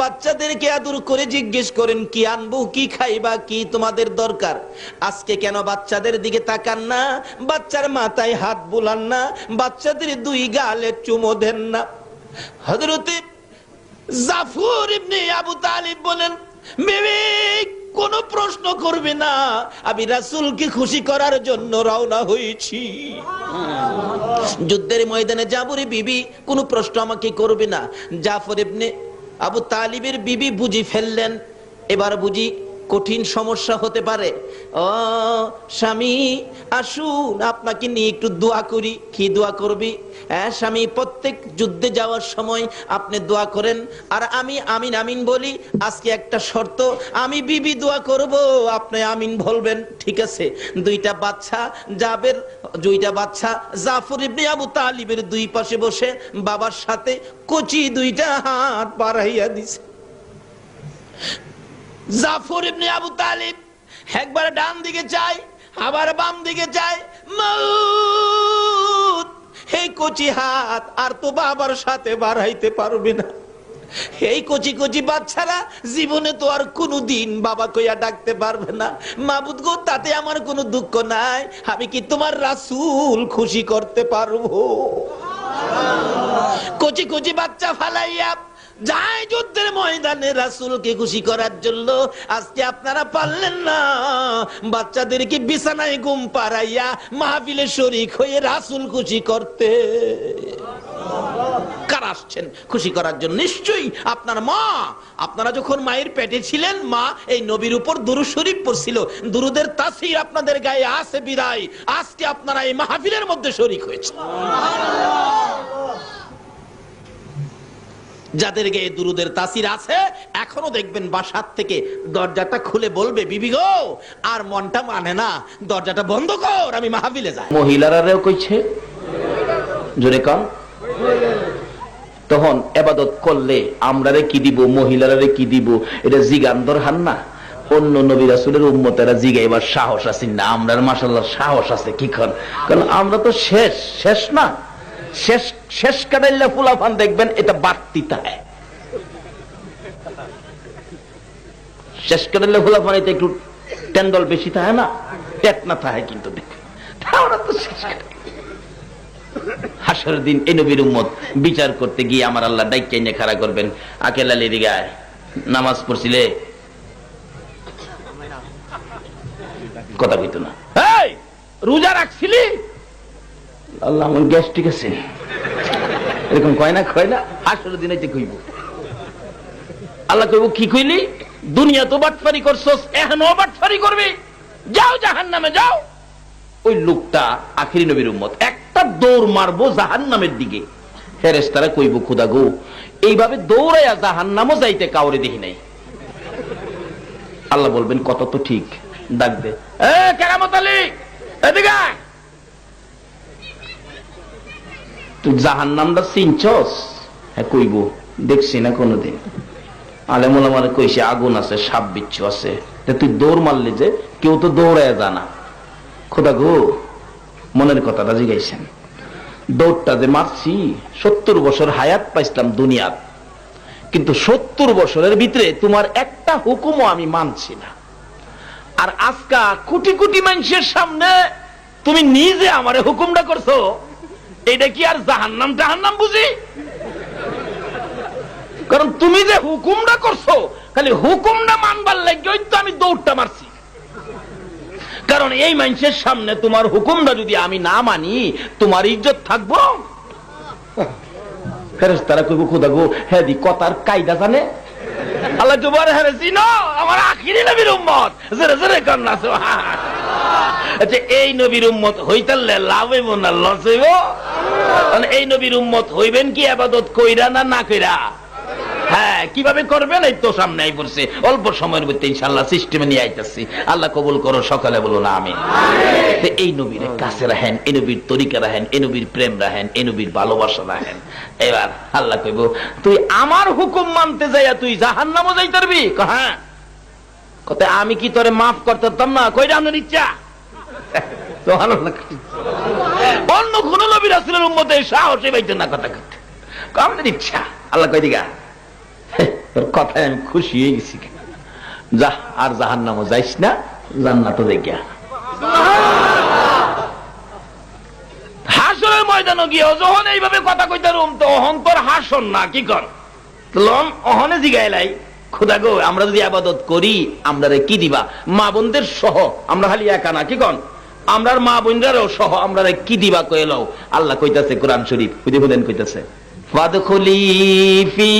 বাচ্চাদেরকে আদর করে জিজ্ঞেস করেন কি আনবো, কি খাইবা, কি তোমাদের দরকার। আজকে কেন বাচ্চাদের দিকে তাকান না, বাচ্চার মাথায় হাত বুলান না, বাচ্চাদের দুই গালে চুমো দেন না? হযরতে জাফর ইবনে আবু তালিব বলেন, বিবি কোনো প্রশ্ন করবে না, আমি রাসূলকে খুশি করার জন্য রওনা হয়েছি। যুদ্ধের ময়দানে যাবরে বিবি, কোনো প্রশ্ন আমাকে করবে না। জাফর ইবনে আবু তালিবের বিবি বুঝি ফেললেন, এবার বুঝি কঠিন সমস্যা হতে পারে। ও স্বামী আসুন আপনাকে নিয়ে একটু দোয়া করি। কি দোয়া করবি? হ্যাঁ স্বামী, প্রত্যেক যুদ্ধে যাওয়ার সময় আপনি দোয়া করেন আর আমি আমিন আমিন বলি। আজকে একটা শর্ত, আমি বিবি দোয়া করব, আপনি আমিন বলবেন। ঠিক আছে? দুইটা বাচ্চা জাফর ইবনে আবু তালিবের দুই পাশে বসে বাবার সাথে কচি দুইটা হাত বাড়াইয়া দিছে। জাফর ইবনে আবু তালিব একবার ডান দিকে চায়, আবার বাম দিকে চায়। মউত! এই কচি হাত আর তো বাবার সাথে বাড়াইতে পারবে না। এই কচি কচি বাচ্চারা জীবনে তো আর কোনোদিন বাবা কইয়া ডাকতে পারবে না। মাবুদ গো, তাতে আমার কোনো দুঃখ নাই। আমি কি তোমার রাসূল খুশি করতে পারবো? কচি কচি বাচ্চা ফালাইয়া যায় যুদ্ধের ময়দানে রাসূলকে খুশি করার জন্য। আজকে আপনারা পারলেন না বাচ্চাদেরকে বিছানায় ঘুম পাড়াইয়া মাহফিলে শরীক হয়ে রাসূল খুশি করতে। কারা আসছেন খুশি করার জন্য? নিশ্চয়ই আপনার মা। আপনারা যখন মায়ের পেটে ছিলেন, মা এই নবীর উপর দুরূদ শরীফ পড়ছিল। দুরুদের তাসীর আপনাদের গায়ে আছে বিদায় আজকে আপনারা এই মাহফিলের মধ্যে শরীক হয়েছে। যাদের গায়ে দুরুদের তাসির আছে এখনো দেখবেন বাসার থেকে দরজাটা খুলে বলবে, বিবি গো আর মনটা মানে না, দরজাটা বন্ধ কর, আমি মাহফিলে যাই। মহিলারাও কইছে জোরে কম। তখন ইবাদত করলে আমরারে কি দিব, মহিলারে কি দিব, এটা জিগান্দর হান না। অন্য নবী রাসূলের উম্মতেরা জিগাইবার সাহস আছে না? আমরার মাশাআল্লাহ সাহস আছে। কি কারণ আমরা তো শেষ না। শেষ কাটাইলে ফুলাফান দেখবেন এটা বাড়তি থাকে। শেষ কাটাইলে ফুলাফান এটা একটু টেন্ডল বেশি থাকে না, টেট না থাকে। কিন্তু দেখেন আমরা তো শেষ হাসরের দিন এই নবীর উম্মত বিচার করতে গিয়ে আমার আল্লাহ ডাইকা নিয়ে খাড়া করবেন। আকেল আলী দিগায় নামাজ পড়ছিলে, কথা কইতো না। এই রোজা রাখছিলি? আল্লাহ আমার গ্যাস ঠিক আছে, এরকম কয় না হাসরের দিন এতে কইব। আল্লাহ কইব, কি কইলি? দুনিয়া তো বাটফারি করছস, এখনো বাটফারি করবি, যাও জাহান্নামে যাও। ওই লোকটা আখিরি নবীর উম্মত একটা দৌড় মারবো জাহান্নামের দিকে। ফেরেশতারা কইব, খোদা গো এইভাবে দৌড়াইয়া জাহান্নামও যাইতে কাউরে দেখি নাই। আল্লাহ বলবেন, কত তো ঠিক। ডাক দে, এ কেরামত আলী এদিকে আয়। তুই জাহান্নামটা চিনছস? হ্যাঁ কইব, দেখছি না কোনোদিন। আলেম ওলামারে কইছে আগুন আছে, সাপ বিচ্ছু আছে, তুই দৌড় মারলি যে? কেউ তো দৌড়ায় জানা। খোদা গো মনের কথাটা জিগাইছেন। দৌড়টা যে মারছি 70 বছর হায়াত পাইছিলাম দুনিয়াত, কিন্তু 70 বছরের ভিতরে তোমার একটা হুকুমও আমি মানছি না। আর আজকা কোটি কোটি মানুষের সামনে তুমি নিজে আমারে হুকুমটা করছো, এটা কি আর জাহান্নাম বুঝি? কারণ তুমি যে হুকুমটা করছো, খালি হুকুমটা মানবার লাগে তো আমি দৌড়টা মারছি। কারণ এই মানুষের সামনে তোমার হুকুমটা যদি আমি না মানি, তোমার ইজ্জত থাকবো? ফেরেশতারা কইব, খোদা গো হ্যাঁ দি কথার কায়দা জানে। আল্লাহ জোবার হ্যাঁ চিনো আমার আখিরি নবীর উম্মত, জোরে জোরে কান না। আচ্ছা এই নবীর উম্মত হইতালে লাভ হইব না লস হইব? এই নবীর উম্মত হইবেন কি ইবাদত কইরা না কইরা? হ্যাঁ, কিভাবে করবেন এই তো সামনে আই পড়ছে। অল্প সময়ের মধ্যে ইনশাআল্লাহ সিস্টেমে নিয়ে আইতাছি। আল্লাহ কবুল করো, সকালে বলুন আমিন। এই নবীর কাছে রাখেন, এই নবীর তরিকা রাখেন, এই নবীর প্রেম রাখেন, এই নবীর ভালোবাসা রাখেন। এবার আল্লাহ কইব, তুই আমার হুকুম মানতে যাইয়া তুই জাহান্নামে যাইতে পারবি? হ্যাঁ। কত আমি কি তোরে মাফ করতাম না? কইরা আপনার ইচ্ছা। অন্য কোন নবী রাসূলের উম্মতের সাহসে পাইতো না কথা কইতে, আমাদের ইচ্ছা। আল্লাহ কই দিগা তোর কথায় আমি খুশি হয়ে গেছি, যা আর জাহান্নামে যাইস না, জান্নাতে দেখিয়া। হাসরের ময়দানে গিয়ে যখন এইভাবে কথা কইতে রুম, তো অহন তোর হাসন না কি কর লম অহনে জিগাইলাই, খোদা গো আমরা যদি ইবাদত করি আমরা কি দিবা? মা বোনদের সহ, আমরা খালি একা না কি কন, আমরার মা বোনরাও সহ আমরা কি দিবা কইলাও? আল্লাহ কইতাছে কোরআন শরীফ, বুঝে বলেন কইতাছে ফাদখুলি ফি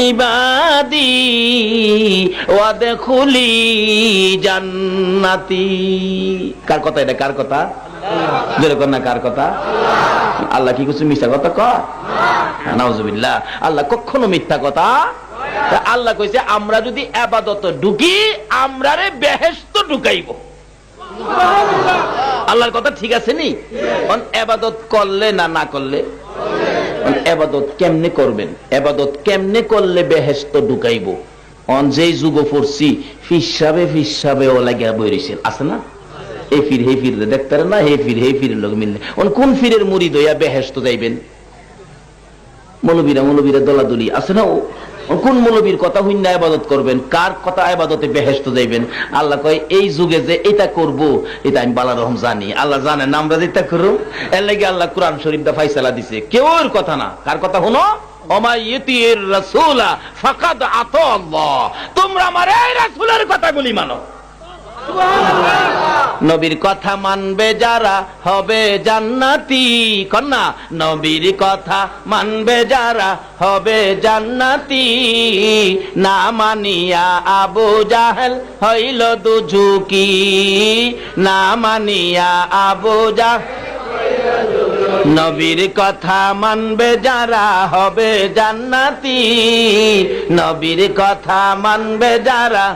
ইবাদি ওয়াদখুলি জান্নাতি। কার কথা এটা? কার কথা? যেরকম না, কার কথা? আল্লাহ কি কিছু মিথ্যা কথা কয়? নাউজুবিল্লাহ, আল্লাহ কখনো মিথ্যা কথা। আল্লাহ কইছে আমরা যদি ইবাদত ঢুকি আমরারে বেহেশত ঢুকাইব। আল্লাহর কথা ঠিক আছে নি? ইবাদত করলে না না করলে, ইবাদত কেমনে করবেন, ইবাদত কেমনে করলে বেহেশত ঢুকাইব? অন যেই যুগ পড়ছি ফিসাবে ও লাগিয়া বইরিছেন আছে না, এই ফির হে ফির দেখতে না, হে ফির লোক মিললে কোন ফিরের মুরিদ হইয়া বেহেশত যাইবেন? মৌলবীরা দলাদলি আছে না, কোন মৌলবীর কথা হইন না ইবাদত করবেন? কার কথা ইবাদতে বেহেশত যাইবেন? আল্লাহ কয় এই যুগে যে এটা করব এটা আমি বালা রহম জানি, আল্লাহ জানেন আমরা যেটা করব। এর লাগি আল্লাহ কোরআন শরীফ দা ফাইসালা দিছে, কেউর কথা না। কার কথা শুনো? ওমাইয়িতির রাসূলা ফাকাদ আতা আল্লাহ, তোমরা আমার এই রাসূলের কথাগুলি মানো। নবীর কথা মানবে যারা হবে জান্নাতি। কন্যা নবীর কথা মানবে যারা হবে জান্নাতি। না মানিয়া আবু জাহেল হইল দুজুকি, না মানিয়া আবু জাহেল। নবীর কথা মানবে যারা হবে জান্নাতি, নবীর কথা মানবে যারা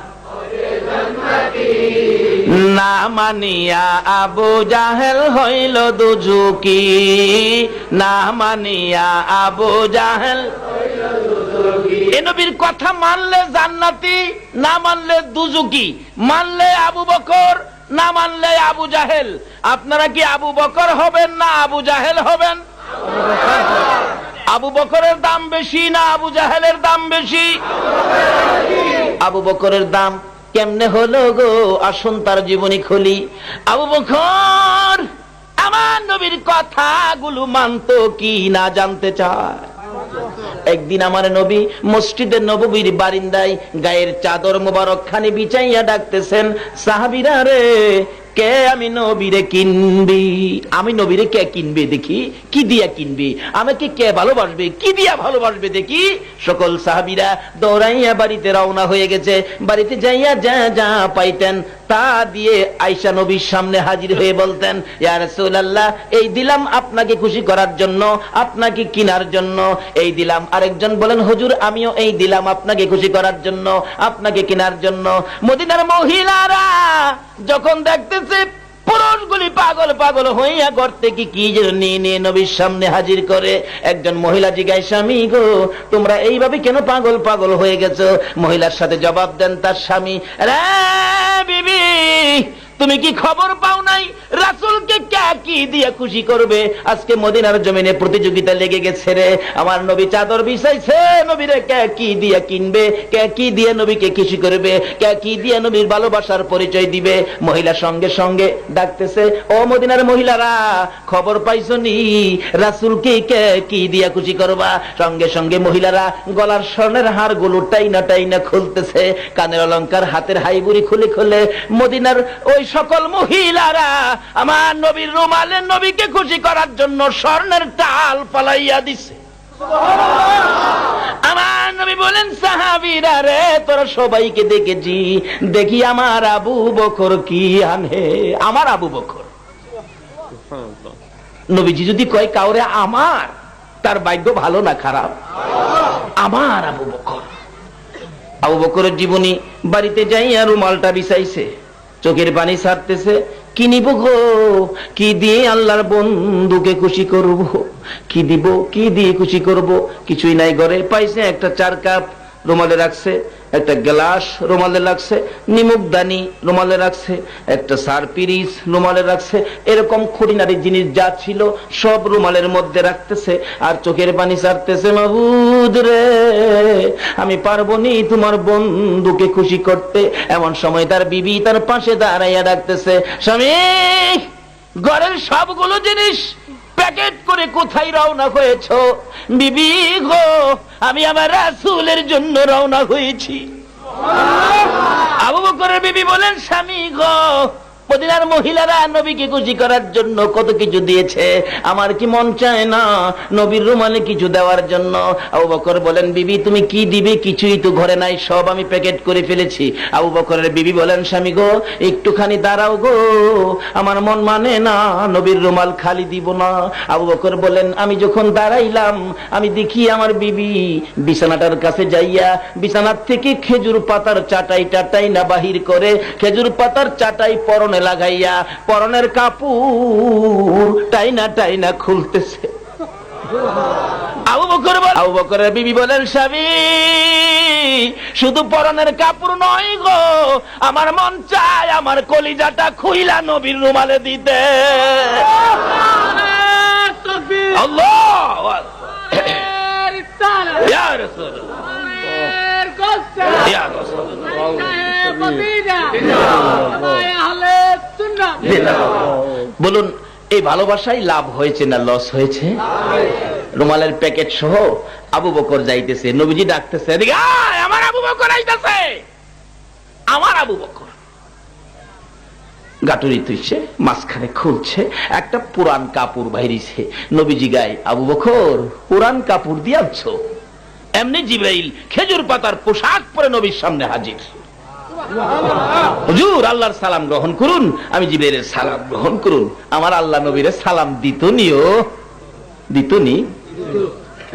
না মানিয়া আবু জাহেল হইল দুজুকি, না মানিয়া আবু জাহেল। এ নবীর কথা মানলে জান্নাতি, না মানলে দুজুকি। মানলে আবু বকর, না মানলে আবু জাহেল। আপনারা কি আবু বকর হবেন না আবু জাহেল হবেন? আবু বকরের দাম বেশি না আবু জাহেলের দাম বেশি? আবু বকরের দাম কেমনে হলো গো? আসুন তার জীবনী খুলি। আবু বকর আমার নবীর কথাগুলো মানতো কি না জানতে চায়? একদিন আমার নবী মসজিদের নববীর বারিন্দায় গায়ের চাদর মোবারক খানি বিছাইয়া ডাকতেছেন, সাহাবীরা রে কে আমি নবীরে কিনবি? আমি নবীরে কে কিনবে দেখি, কি দিয়া কিনবি? আমাকে কে ভালোবাসবে, কি দিয়া ভালোবাসবে দেখি। সকল সাহাবীরা দৌড়াইয়া বাড়িতে রওনা হয়ে গেছে। বাড়িতে যাইয়া যা যা পাইতেন তা দিয়ে আয়েশা নবীর সামনে হাজির হয়ে বলতেন, ইয়া রাসূলুল্লাহ এই দিলাম আপনাকে খুশি করার জন্য, আপনাকে কিনার জন্য এই দিলাম। আরেকজন বলেন, হুজুর আমিও এই দিলাম আপনাকে খুশি করার জন্য, আপনাকে কিনার জন্য। মদিনার মহিলারা যখন দেখতেছে পুরুষগুলি পাগল পাগল হইয়া ঘর থেকে কি যেন নিয়ে নিয়ে নবীর সামনে হাজির করে, একজন মহিলা জিজ্ঞাসা, স্বামী গো তোমরা এইভাবে কেন পাগল পাগল হয়ে গেছো? মহিলার সাথে জবাব দেন তার স্বামী, রে বিবি তুমি কি খবর পাও নাই রাসূলকে কে কি দিয়ে খুশি করবে? আজকে মদিনার জমিনে প্রতিযোগিতা লেগে গেছে রে। আমার নবী চাদর বিছাইছে, নবীরে কে কি দিয়ে কিনবে, কে কি দিয়ে নবীকে খুশি করবে, কে কি দিয়ে নবীর ভালোবাসার পরিচয় দিবে। মহিলা সঙ্গে সঙ্গে ডাকতেছে, ও মদিনার মহিলারা খবর পাইছো নি রাসূলকে কে কি দিয়ে খুশি করবা? সঙ্গে সঙ্গে মহিলারা গলার স্বর্ণের হারগুলো টাইনা টাইনা খুলতেছে, কানের অলংকার হাতের হাইবুড়ি খুলে খুলে মদিনার ওই সকল মহিলারা আমার নবীর রুমালে নবীকে খুশি করার জন্য স্বর্ণের টাল পালাইয়া দিছে। আমার নবী বলেন, সাহাবীরা রে তোরা সবাইকে দেখেছি, দেখি আমার আবু বকর কি আনে। আমার আবু বকর, নবীজি যদি কয় কাউরে আমার, তার ভাগ্য ভালো না খারাপ? আমার আবু বকর। আবু বকরের জীবনী বাড়িতে যাইয়া রুমালটা বিছাইছে, চোখের পানি ছাড়তেছে, কি নিব গো, কি দিয়ে আল্লাহর বন্ধুকে খুশি করব, কি দিব, কি দিয়ে খুশি করব? কিছুই নাই ঘরে। পাইছে একটা 4 কাপ রুমালে রাখছে, একটা গ্লাস রুমালে রাখছে, নিমুকদানি রুমালে রাখছে, একটা সারপিরিস রুমালে রাখছে। এরকম খুঁটিনাটি জিনিস যা ছিল সব রুমালের মধ্যে রাখতেছে আর চোখের পানি ছাড়তেছে, মাবুদ রে আমি পারবো নি তোমার বন্ধুকে খুশি করতে। এমন সময় তার বিবি তার পাশে দাঁড়াইয়া ডাকতেছে, স্বামী ঘরের সবগুলো জিনিস প্যাকেট করে কোথায় রওনা হয়েছ? বিবি গো আমি আমার রাসূলের জন্য রওনা হয়েছি। আবু বকরের বিবি বলেন, স্বামী গো মদিনার মহিলারা নবীকে খুশি করার জন্য কত কিছু দিয়েছে, আমার কি মন চায় না নবীর রুমালে কিছু দেওয়ার জন্য? আবু বকর বলেন, বিবি তুমি কি দিবে? কিছুই তো ঘরে নাই, সব আমি প্যাকেট করে ফেলেছি। আবু বকরের বিবি বলেন, স্বামী গো একটুখানি দাঁড়াও গো, আমার মন মানে না নবীর রুমাল খালি দিব না। আবু বকর বলেন, আমি যখন দাঁড়াইলাম আমি দেখি আমার বিবি বিছানাটার কাছে যাইয়া বিছানার থেকে খেজুর পাতার চাটাই না বাহির করে খেজুর পাতার চাটাই পরনে লাগাইয়া পরনের কাপড় টাইনা খুলতেছে। আবু বকরের বিবি বলেন, স্বামী শুধু পরনের কাপড় নয় গো, আমার মন চায় আমার কলিজাটা খুইলা নবীর রুমালে দিতে। আল্লাহু আকবার। ইয়া রাসূলুল্লাহ, ইয়া রাসূলুল্লাহ। বলুন, এই ভালোবাসায় লাভ হয়েছে না লস হয়েছে? রুমালের প্যাকেট সহ আবু বকর যাইতেছে, নবীজি ডাকতেছে, এদিকে আয়, আমার আবু বকর আইতাছে। আমার আবু বকর গাটুরি তুইছে, মাঝখানে খুলছে, একটা পুরান কাপড় বাইরিছে। নবীজি গায়, আবু বকর পুরান কাপড় দিয়াছ? এমনি জিবরাইল খেজুর পাতার পোশাক পরে নবীর সামনে হাজির। হুজুর আল্লাহর সালাম গ্রহণ করুন। আমি জিবরাইলের সালাম গ্রহণ করুন। আমার আল্লাহ নবীর সালাম দিতনি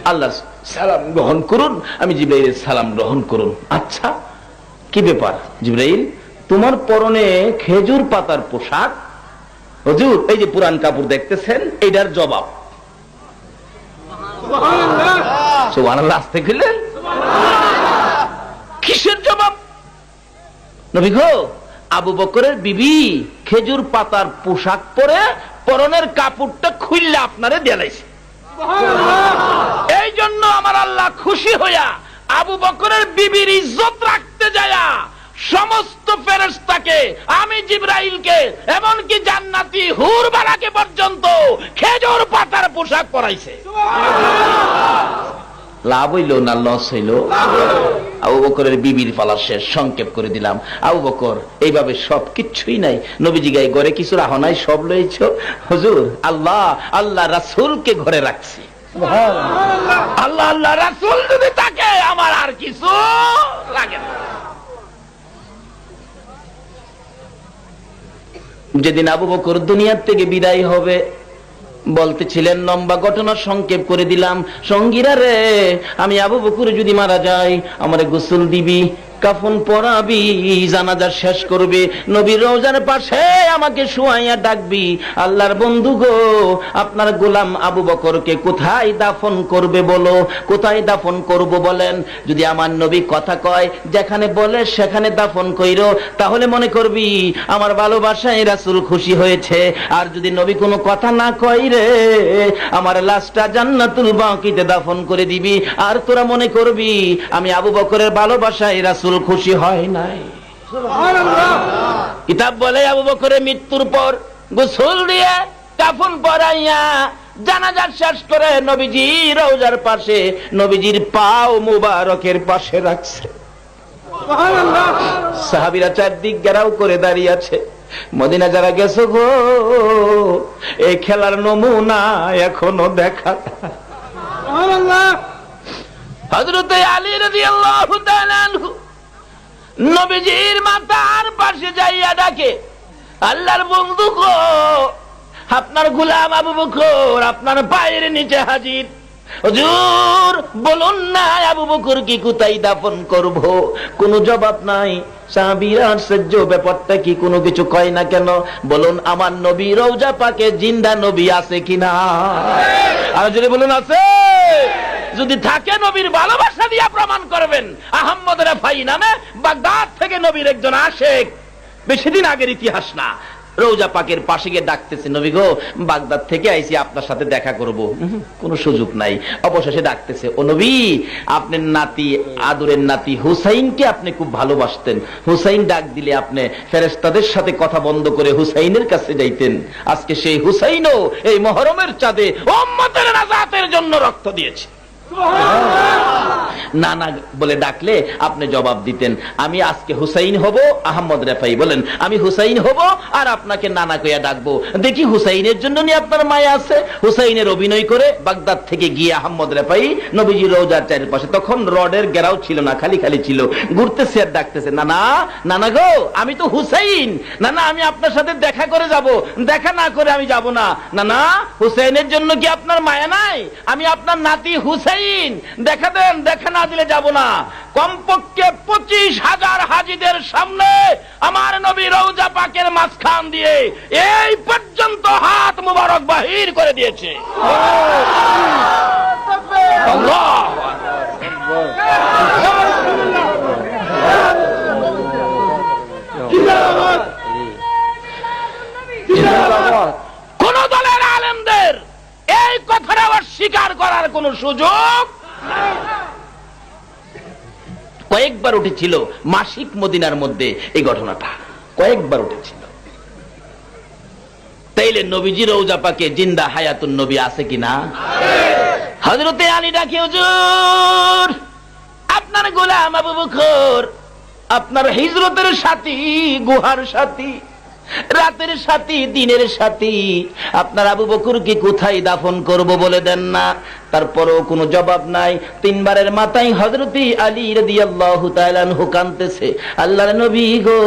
আল্লাহ সালাম গ্রহণ করুন। আমি জিবরাইলের সালাম গ্রহণ করুন। আচ্ছা কি ব্যাপার জিবরাইল, তোমার পরনে খেজুর পাতার পোশাক? হুজুর এই যে পুরান কাপড় দেখতেছেন, এটার জবাব। সুবহানাল্লাহ, আস্তে খুললেন। কিসের জবাব? নবী গো, আবু বকরের বিবি খেজুর পাতার পোশাক পরে পরনের কাপড়টা খুললে আপনারে দেলাইছে। এই জন্য আমার আল্লাহ খুশি হইয়া আবু বকরের বিবির ইজ্জত রাখতে যায়া সমস্ত ফেরেশতাকে, আমি জিবরাইলকে, এমনকি জান্নাতি হুর বালাকে পর্যন্ত খেজুর পাতার পোশাক পরাইছে। লাভ হইল না লস হইল? আবু বকরের বিবির পালা শেষ, সংক্ষেপ করে দিলাম। আবু বকর এইভাবে সব কিচ্ছুই নাই, নবীজি গায়ে ঘরে কিছু রাখো নাই, সব লইছ। হুজুর আল্লাহ রাসূলকে ঘরে রাখছি। আল্লাহ রাসূল যদি থাকে আমার আর কিছু লাগে না। যেদিন আবু বকর দুনিয়ার থেকে বিদায় হবে, বলতেছিলেন, লম্বা ঘটনা সংক্ষেপ করে দিলাম। সঙ্গীরা রে, আমি আবু বকর যদি মারা যাই, আমারে গোসল দিবি, কাফন পরাবি, জানাজা শেষ করবে, নবীর রওজার পাশে আমাকে শুয়াইয়া ডাকবি, আল্লাহর বন্ধু গো আপনার গোলাম আবু বকরকে কোথায় দাফন করবে বলো, কোথায় দাফন করব বলেন। যদি আমার নবী কথা কয়, যেখানে বলে সেখানে দাফন কইরো, তাহলে মনে করবি আমার ভালোবাসায় রাসূল খুশি হয়েছে। আর যদি নবী কোনো কথা না কয় রে, আমার লাশটা জান্নাতুল বাকিতে দাফন করে দিবি, আর তোরা মনে করবি আমি আবু বকরের ভালোবাসায় রাসূল খুশি হয় নাই। কিতাব বলে আবু বকরের মৃত্যুর পর গোসল দিয়ে কাফন পরাইয়া জানাজা শেষ করে নবীজি রওজার পাশে নবীজির পাও মুবারকের পাশে রাখছে। সাহাবীরা চারদিক ঘেরাও করে দাঁড়িয়ে আছে। মদিনা যারা গেছো গো, এই খেলার নমুনা এখনো দেখা। হযরত আলী রাদিয়াল্লাহু তাআলা আনহু নবীজির মাথার পাশে যাইয়া ডাকে, আল্লাহর বন্ধু গো, আপনার গোলাম আবু বকর আপনার পায়ের নিচে হাজির। হুজুর বলুন না আবু বকর কি কোথায় দাফন করব? কোনো জবাব নাই। সাহাবীরা আশ্চর্য, ব্যাপারটা কি, কোনো কিছু কয় না কেন? বলুন আমার নবী রওজা পাকে জিন্দা নবী আছে কিনা? আর যদি বলুন আছে, যদি থাকে নবীর ভালোবাসা দিয়া প্রমাণ করবেন। আহমদ রাফাই নামে বাগদাদ থেকে নবীর একজন আশেক, বেশি দিন আগের ইতিহাস না, রওজা পাকের পাশে গিয়ে ডাকতেছে, নবী গো বাগদাদ থেকে আইছি আপনার সাথে দেখা করব। কোনো সুযোগ নাই। অবশেষে ডাকতেছে, ও নবী আপনার নাতি, আদরের নাতি হুসাইনকে আপনি খুব ভালোবাসতেন, হুসাইন ডাক দিলে আপনি ফেরেশতাদের সাথে কথা বন্ধ করে হুসাইনের কাছে যাইতেন। আজকে সেই হুসাইনও এই মুহররমের চাঁদে উম্মতের নাজাতের জন্য রক্ত দিয়েছে। নানা বলে ডাকলে আপনি জবাব দিতেন, আমি আজকে হুসাইন হব। আহমদ রেফাই বলেন, আমি হুসাইন হব আর আপনাকে নানা কইয়া ডাকবো। দেখি হুসাইনের জন্য নি আপনার মায়া আছে। হুসাইনের অভিনয় করে বাগদাদ থেকে গিয়ে আহমদ রেফাই নবীজি রওজার চারপাশে, তখন রডের গেরাও ছিল না, খালি খালি ছিল, ঘুরতেছে আর ডাকতেছে, নানা নানা গো, আমি তো হুসাইন, নানা আমি আপনার সাথে দেখা করে যাব, দেখা না করে আমি যাব না। নানা হুসাইনের জন্য কি আপনার মায়া নাই? আমি আপনার নাতি হুসাইন, দেখা দেন, দেখা না দিলে যাব না। কমপক্ষে 25,000 হাজীদের সামনে আমার নবী রওজা পাকের মাঝখান দিয়ে এই পর্যন্ত হাত মুবারক বাহির করে দিয়েছে। আল্লাহ কোন দলের আলেমদের এই কথাটা অস্বীকার করার কোন সুযোগ কয়েকবার উঠেছিল। মাসিক মদিনার মধ্যে এই ঘটনাটা কয়েকবার উঠেছিল। তাইলে নবীজি রওজা পাকে জিন্দা হায়াতুন নবী আছে কিনা? হযরতে আলী ডাকে, হুজুর আপনার গোলাম আবু বকর, আপনার হিজরতের সাথী, গুহার সাথী, রাতের সাথী, দিনের সাথী, আপনার আবু বকরকে কোথায় দাফন করব বলে দেন না। তারপরেও কোনো জবাব নাই। 3 বারের মাথায় হযরতে আলী রাদিয়াল্লাহু তাআলা আনহু কাঁদতেছে, আল্লাহর নবী গো,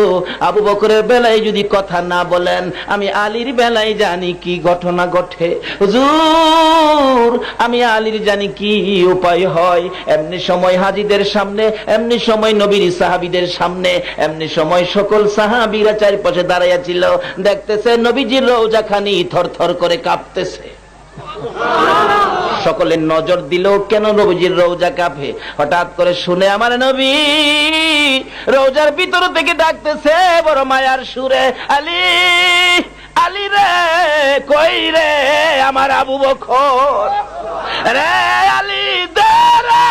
আবু বকরের বেলায় যদি কথা না বলেন, আমি আলীর বেলায় জানি কি ঘটনা ঘটে। হুজুর আমি আলীর জানি কি উপায় হয়। এমনি সময় হাজীদের সামনে, এমনি সময় নবীর সাহাবীদের সামনে, এমনি সময় সকল সাহাবীরা চারপাশে দাঁড়াইয়া ছিল, দেখতেছে নবীজির রওজাখানি থরথর করে কাঁপতেছে। সকলের নজর দিল, কেন নবীজির রওজা কাঁপে? হঠাৎ করে শুনে আমার নবী রওজার ভিতর থেকে ডাকতেছে বড় মায়ার সুরে, আলী আলী রে, কই রে আমার আবু বকর রে, আলী দে রে,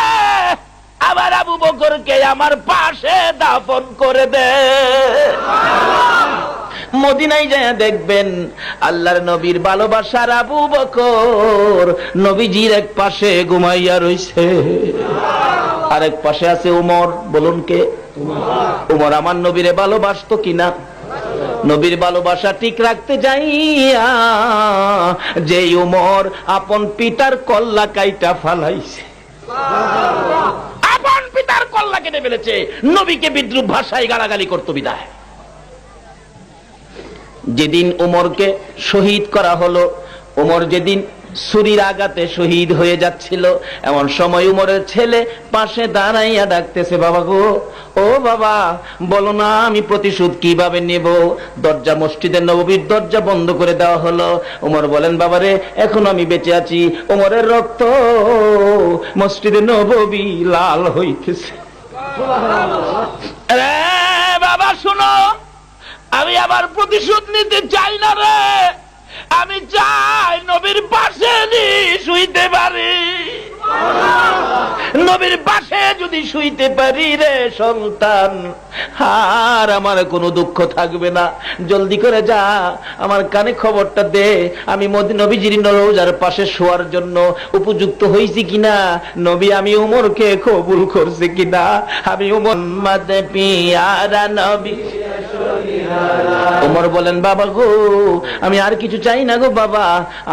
আমার আবু বকরকে আমার পাশে দাফন করে দে। মদিনায় যায় দেখবেন আল্লাহর নবীর ভালোবাসার আবু বকর নবীজির এক পাশে ঘুমাইয়া রইছে, আরেক পাশে আছে উমর। বলুন কে? উমর আমার নবীরে ভালোবাসতো কিনা? নবীর ভালোবাসা ঠিক রাখতে যাইয়া যে উমর আপন পিতার কল্লা কাইটা ফালাইছে, আপন পিতার কল্লা কেটে ফেলেছে, নবীকে বিদ্রুপ ভাষায় গালাগালি করত বিদায়। যেদিন উমরকে শহীদ করা হলো, উমর যেদিন ছুরির আঘাতে শহীদ হয়ে যাচ্ছিল, এমন সময় উমরের ছেলে পাশে দাঁড়াইয়া ডাকতেছে, বাবা গো, ও বাবা বলো না আমি প্রতিশোধ কিভাবে নেব। দরজা, মসজিদের নববীর দরজা বন্ধ করে দেওয়া হলো। উমর বলেন, বাবারে এখন আমি বেঁচে আছি, উমরের রক্ত মসজিদে নববী লাল হইতেছে। রে বাবা শুনো, আমি আবার প্রতিশোধ নিতে চাই না রে, আমি চাই নবীর পাশে শুইতে পারি। নবীর পাশে যদি শুইতে পারি রে সন্তান, আর আমার কোনো দুঃখ থাকবে না। জলদি করে যা, আমার কানে খবরটা দে, আমি নবীজির রওজার পাশে শোয়ার জন্য উপযুক্ত হয়েছি কিনা, নবী আমি উমরকে কবুল করছে কিনা। আমি উমর মাদে পিয়ারা নবী। উমর বলেন, বাবা গো আমি আর কিছু চাই না গো বাবা,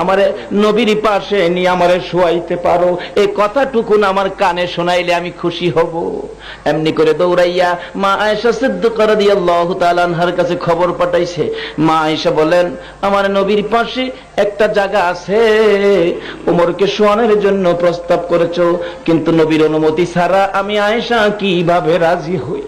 আমারে নবীর পাশে নিয়ে আমারে শোয়াইতে পারো, এই কথাটুকু আমার কানে শোনাইলে আমি খুশি হব। এমনি করে দৌড়াইয়া মা আয়েশা সিদ্দিকা রাদিয়াল্লাহু তাআলা আনহার কাছে খবর পাঠাইছে। মা আয়েশা বলেন, আমার নবীর পাশে একটা জায়গা আছে, উমরকে শোয়ানোর জন্য প্রস্তাব করেছো, কিন্তু নবীর অনুমতি ছাড়া আমি আয়েশা কিভাবে রাজি হই?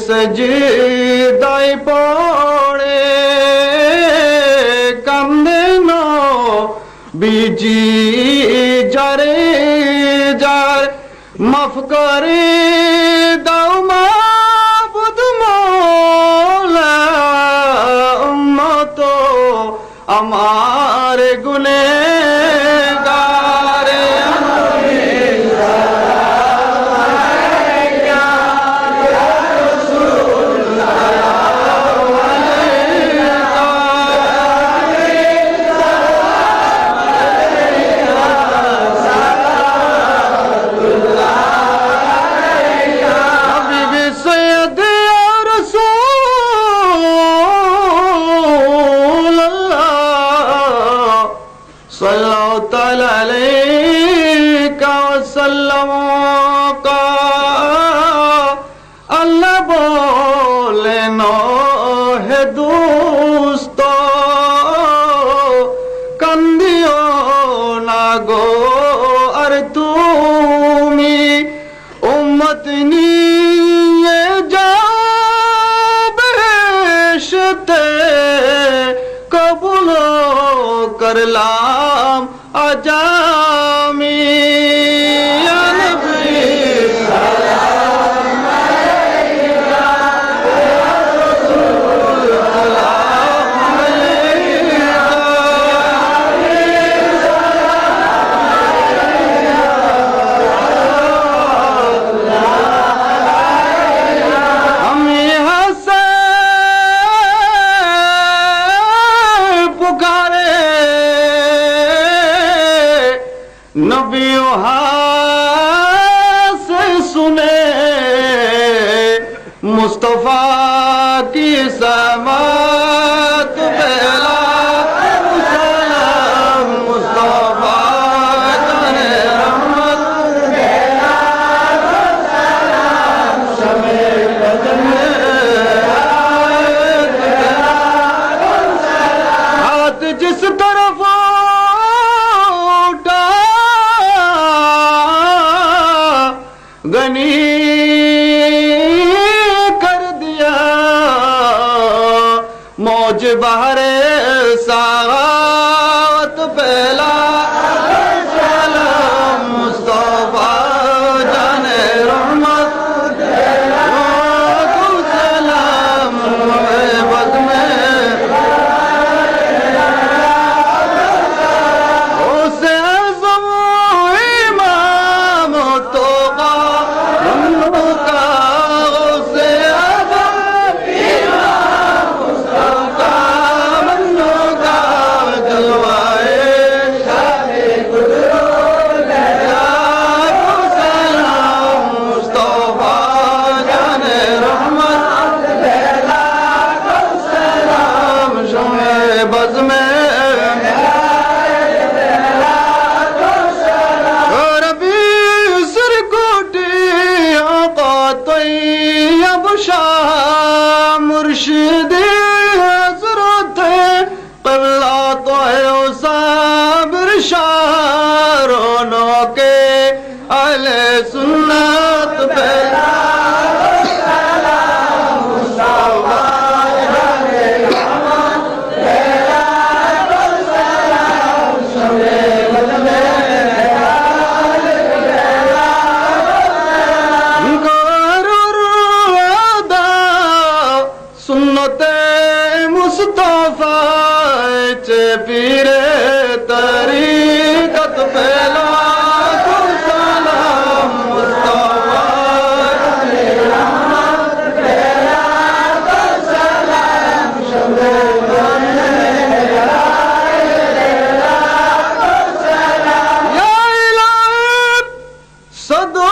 সজদায় পড়ে কান্দে নবীজি যারে যার মাফ করে দাও মাবুদ মওলা উম্মত আমার গুনেহগারে আল্লাহ বলেন হে দোস্ত কান্দিও না গো আর তুমি উম্মত নিয়ে যাবে বেহেশতে কবুল করলাম আজামি ইয়া নবী আমি হাসে পুকারে नबियों से सुने मुस्तफा की समात बेला सलाम मुस्तफा करे रहमत बेला सलाम शमे बदन हाथ जिस तरफ गनी कर दिया मौज बहरे सावत पहला सलाम मुस्तफा जाने रहमत सलाम बद में उसे आज़म इमाम तो मुर्शिद हजरत पल्ला तो है साबिर शारों के अहले सुन्नत पे मुस्तफा पीरे तरीकत पहला सलाम मुस्तफा या इलाही सदा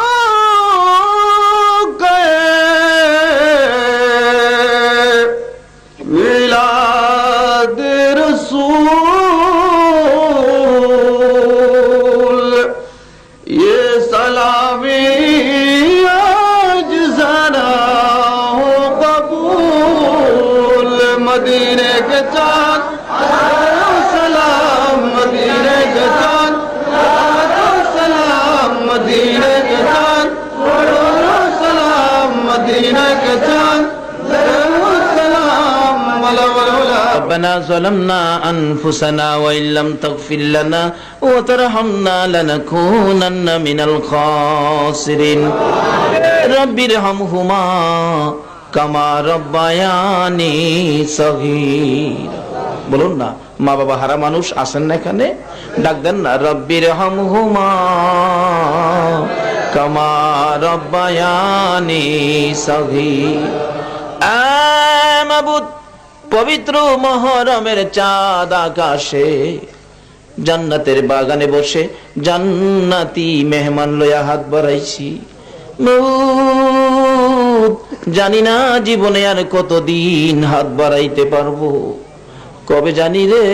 मिलाद रसूल যালামনা আনফুসানা ওয়া ইল্লাম তাগফির লানা ওয়া তারহামনা লানাকুনান্না মিনাল খাসিরিন রাব্বিরহামহুমা কামা রাব্বায়ানি সগীরা। বলুন না, মা বাবা হারা মানুষ আছেন না এখানে? ডাক দেন না, রাব্বিরহামহুমা কামা রাব্বায়ানি সগীরা। মাবুদ, পবিত্র মুহররমের চাঁদ আকাশে জান্নাতের বাগানে বসে জান্নাতি মেহমান লইয়া হাত বাড়াইছি। মাবুদ, জানি না জীবনে আর কতদিন হাত বাড়াইতে পারবো, কবে জানি রে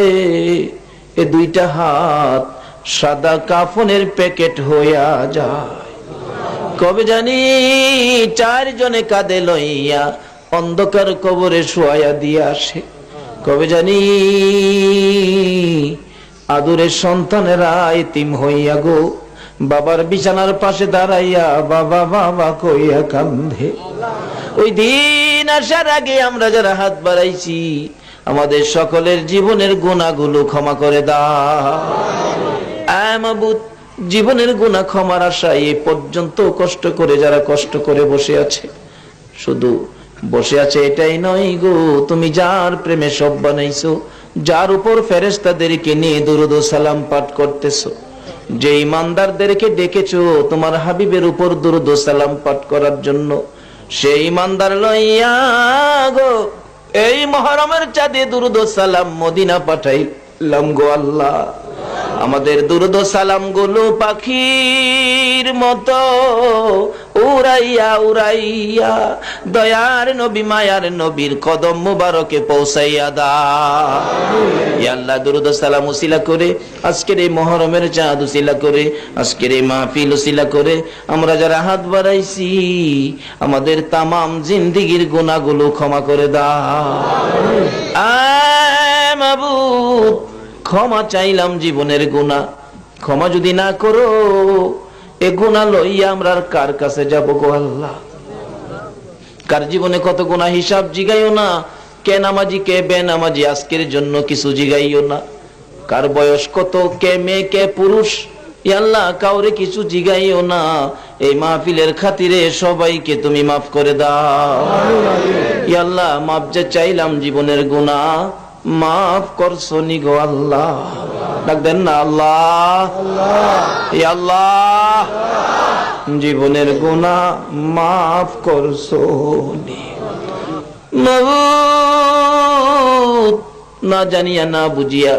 এ দুইটা হাত সাদা কাফনের প্যাকেট হইয়া যায়, কবে জানি চারজনে কাঁধে লইয়া অন্ধকার কবরে শোয়া দিয়ে আসে, কবে জানি আদরের সন্তানেরা এতিম হইয়া গো বাবার বিছানার পাশে দাঁড়াইয়া বাবা বাবা কইয়া কান্দে। ওই দিন আসার আগে আমরা যারা হাত বাড়াইছি আমাদের সকলের জীবনের গুনাহগুলো ক্ষমা করে দাও। মাবুদ, জীবনের গুনাহ ক্ষমার আশায় এ পর্যন্ত কষ্ট করে যারা কষ্ট করে বসে আছে, শুধু বসে আছে এটাই নয় গো, তুমি যার প্রেমে সব বানাইছো, যার উপর ফেরেশতাদেরকে নিয়ে দুরূদ ও সালাম পাঠ করতেছো, যে ইমানদারদেরকে ডেকেছো তোমার হাবিবের উপর দুরূদ ও সালাম পাঠ করার জন্য, সেই ইমানদার লইয়া গো এই মুহররমের চাঁদে দুরূদ ও সালাম মদিনা পাঠাইলাম গো আল্লাহ। আমাদের দুরূদ ও সালাম গুলো পাখির মতো উড়াইয়া উড়াইয়া দয়ার নবী মায়ার নবীর কদম মুবারকে পৌঁছাইয়া দাও। ইয়া আল্লাহ, দুরূদ ও সালাম উসিলা করে আজকের এই মুহররমের চাঁদ উসিলা করে আজকের এই মাহফিল উসিলা করে আমরা যারা হাত বাড়াইছি আমাদের তামাম জিন্দেগীর গুনাহগুলো ক্ষমা করে দাও। আয় মাবুদ, ক্ষমা চাইলাম জীবনের গুনাহ, ক্ষমা যদি না করো এ গুনাহ লইয়া আমরা কার কাছে যাব গো আল্লাহ? কার জীবনে কত গুনাহ হিসাব জিগাইও না, কে নামাজি কে বেনামাজি আজকের জন্য কিছু জিগাইও না, কার বয়স কত, কে মেয়ে কে পুরুষ, ইয়া আল্লাহ কাউরে কিছু জিগাইও না। এই মাহফিলের খাতিরে সবাইকে তুমি মাফ করে দাও। ইয়া আল্লাহ, মাফ যে চাইলাম জীবনের গুনাহ মাফ করছো নি গো আল্লাহ। ডাক দেন না, আল্লাহ ইয়া আল্লাহ জীবনের গুনাহ মাফ করছো নি। মাবুদ, না জানিয়া না বুঝিয়া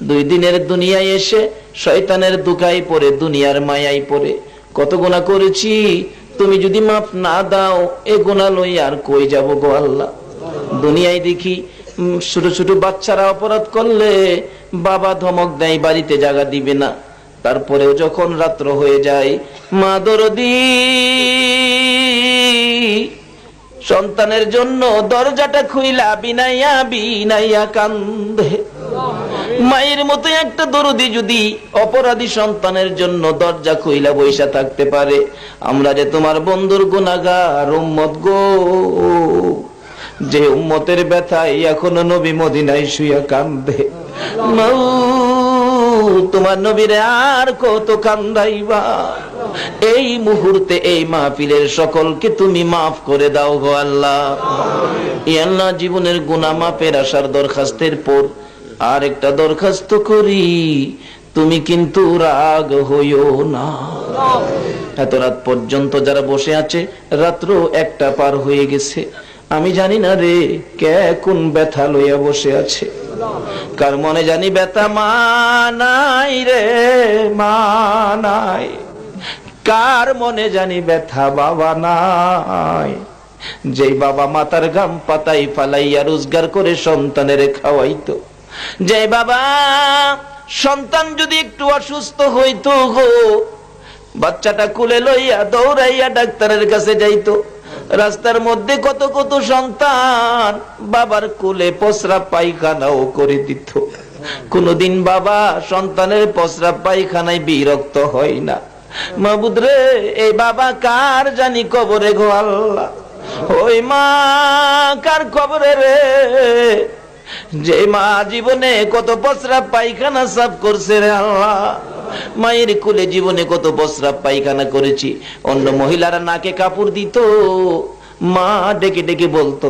2 দিনের দুনিয়ায় এসে শয়তানের দুকায় পড়ে দুনিয়ার মায়ায় পড়ে কত গুনাহ করেছি, তুমি যদি মাফ না দাও এ গুনাহ লই আর কই যাব গো আল্লাহ। দুনিয়ায় দেখি ছোট ছোট বাচ্চারা অপরাধ করলে বাবা ধমক দেয়, বাড়িতে জায়গা দিবে না, তারপরেও যখন রাত্র হয়ে যায় মা দরদি সন্তানের জন্য দরজাটা খুইলা বিনাইয়া বিনাইয়া কান্দে। মায়ের মতো একটা দরদি যদি অপরাধী সন্তানের জন্য দরজা খুইলা বইসা থাকতে পারে, আমরা যে তোমার বন্ধুর গুনাহগার উম্মত গো, যে উম্মতের ব্যথায় এখনো নবী মদিনায় শুইয়া কান্দে। তোমার নবীরে আর কত কান্দাইবা? এই মুহূর্তে এই মাহফিলের সকলকে তুমি মাফ করে দাও গো আল্লাহ। ইয়া আল্লাহ, জীবনের গুনাহ মাফের আশার দরখাস্তের পর আর একটা দরখাস্ত করি, তুমি কিন্তু রাগ হইও না। এত রাত পর্যন্ত যারা বসে আছে, রাত্র 1টা পার হয়ে গেছে, আমি জানি না রে কে কোন ব্যথা লইয়া বসে আছে, কার মনে জানি ব্যথা মানাই রে মানাই, কার মনে জানি ব্যথা বাবা নাই, যেই বাবা মাথার ঘাম পাতাই ফালাইয়া রোজগার করে সন্তানের খাওয়াইতো, যে বাবা সন্তান যদি একটু অসুস্থ হইতো গো বাচ্চাটা কুলে লইয়া দৌড়াইয়া ডাক্তারের কাছে যাইতো, রাস্তার মধ্যে কত কত সন্তান বাবার কোলে প্রস্রাব পায়খানাও করে দিত, কোনদিন বাবা সন্তানের প্রস্রাব পায়খানায় বিরক্ত হয় না। মাবুদ রে, এই বাবা কার জানি কবরে গো আল্লাহ, ওই মা কার কবরে রে, যে মা জীবনে কত প্রস্রাব পায়খানা সাফ করছে রে আল্লাহ, মায়ের কোলে জীবনে কত প্রস্রাব পায়খানা করেছি। অন্য মহিলারা নাকে কাপড় দিত, মা ডেকে ডেকে বলতো,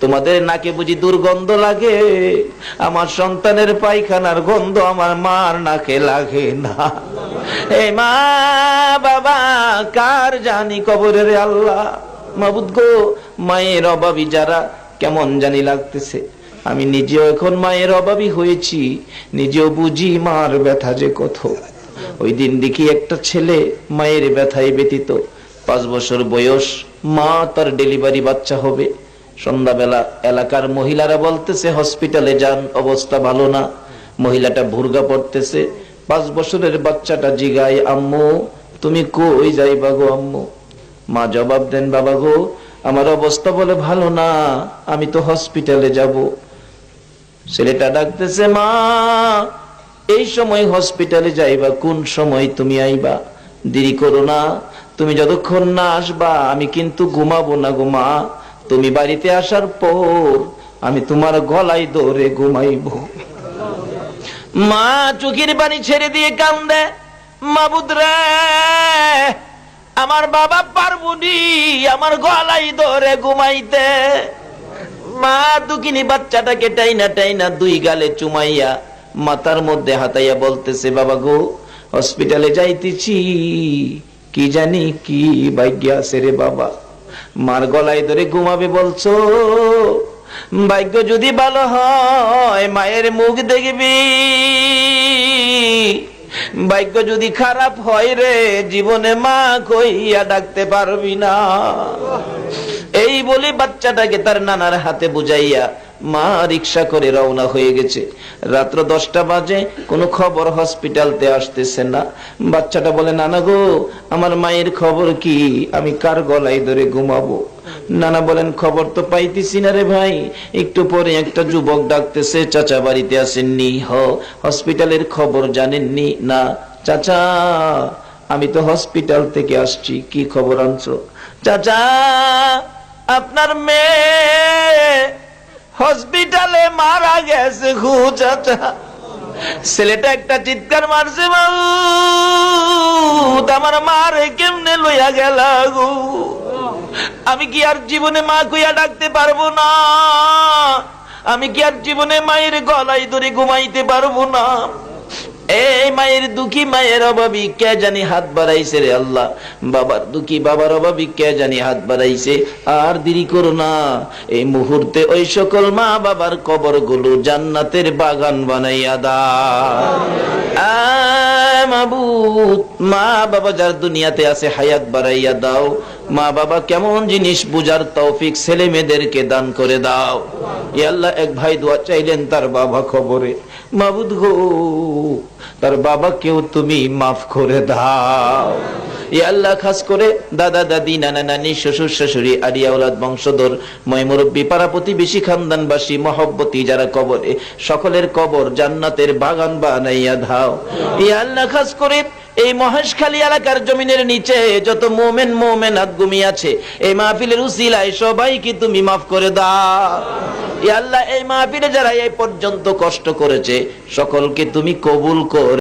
তোমাদের নাকে বুঝি দুর্গন্ধ লাগে? আমার সন্তানের পায়খানার গন্ধ আমার মার নাকে লাগে না। এই মা বাবা কার জানি কবরে রে আল্লাহ। মাবুদ গো, মায়ের অভাবী যারা কেমন জানি লাগতেছে। আমি নিজেও এখন মায়ের অভাবী হয়েছি, নিজেও বুঝি মার ব্যথা যে কত। ওই দিন দেখি একটা ছেলে মায়ের ব্যথায় ব্যতীত, 5 বছর বয়স, মা তার ডেলিভারি বাচ্চা হবে। সন্ধ্যাবেলা এলাকার মহিলারা বলতেছে হসপিটালে যান, অবস্থা ভালো না। মহিলাটা ভুরগা পড়তেছে। 5 বছরের বাচ্চাটা জিগায়, আম্মু তুমি কই যাইবা গো আম্মু? মা জবাব দেন, বাবা গো আমার অবস্থা বলে ভালো না, আমি তো হসপিটালে যাব। ছেলেটা ডাকতেছে, মা এই সময় হসপিটালে যাইবা? কোন সময় তুমি আইবা? দেরি করো না, তুমি যতক্ষণ না আসবা আমি কিন্তু ঘুমাবো না গো মা। তুমি বাড়িতে আসার পর আমি তোমার গলায় ধরে ঘুমাইব। মা চোখের পানি ছেড়ে দিয়ে কান্দে, মাবুদ রে আমার বাবা পারবুনি আমার গলায় ধরে ঘুমাইতে। মা দুকিনি বাচ্চাটাকে টাইনা টাইনা 2 গালে চুমাইয়া মাথার মধ্যে হাতাইয়া বলতেছে, বাবা গো হসপিটালে যাইতেছি, কি জানি কি ভাগ্য আছে রে বাবা। মার গলায় ধরে ঘুমাবে বলছো, ভাগ্য যদি ভালো হয় মায়ের মুখ দেখবি, ভাগ্য যদি খারাপ হয় রে জীবনে মা কইয়া ডাকতে পারবি না। এই বলে বাচ্চাটাকে তার নানার হাতে বুঝাইয়া মা রিক্সা করে রওনা হয়ে গেছে। রাত্র 10টা বাজে, কোনো খবর হসপিটালতে আসতেছে না। বাচ্চাটা বলে, নানা গো আমার মায়ের খবর কি? আমি কার গলায় ধরে ঘুমাবো? নানা বলেন, খবর তো পাইতেছি না রে ভাই। একটু পরে একটা যুবক ডাকতেছে, চাচা বাড়িতে আসেননি? হসপিটালের খবর জানেননি? না চাচা আমি তো হসপিটাল থেকে আসছি। কি খবর আনছো? চাচা আপনার মেয়ে হসপিটালে মারা গেছে গো চাচা। ছেলেটা একটা চিৎকার মারছে, বাবু আমার মারে কেমনে লইয়া গেল গো? আমি কি আর জীবনে মা কইয়া ডাকতে পারবো না? আমি কি আর জীবনে মায়ের গলায় ধরে ঘুমাইতে পারবো না? এই মায়ের দুঃখী মায়ের অভাবী কে জানি হাত বাড়াইছে রে আল্লাহ। বাবার দুঃখী বাবার অভাবী কে জানি হাত বাড়াইছে। আর দেরি করো না, এই মুহূর্তে ওই সকল মা বাবার কবর গুলো জান্নাতের বাগান বানাইয়া দাও। মাবুদ মা বাবা যার দুনিয়াতে আছে হায়াত বাড়াইয়া দাও। মা বাবা কেমন জিনিস বুঝার তৌফিক ছেলে মেয়েদেরকে দান করে দাও। ইয়া আল্লাহ, এক ভাই দোয়া চাইলেন তার বাবা খবরে। মাবুদ গো তার বাবাকেও তুমি মাফ করে দাও। ইয়া আল্লাহ, খাস করে দাদা দাদি নানা নানি শ্বশুর শাশুড়ি আলিয়া আওলাদ বংশধর ময় মুরব্বী পাড়া প্রতিবেশী খানদানবাসী মহব্বতী যারা কবরে, সকলের কবর জান্নাতের বাগান বানাইয়া দাও। ইয়া আল্লাহ, খাস করে এই মহেশখালী এলাকার জমিনের নিচে যত মোমেন মোমেনাত ঘুমিয়ে আছে, এই মাহফিলের উসিলায় সবাইকে তুমি মাফ করে দাও। ইয়া আল্লাহ, এই মাহফিলে যারা এই পর্যন্ত কষ্ট করেছে সকলকে তুমি কবুল কর।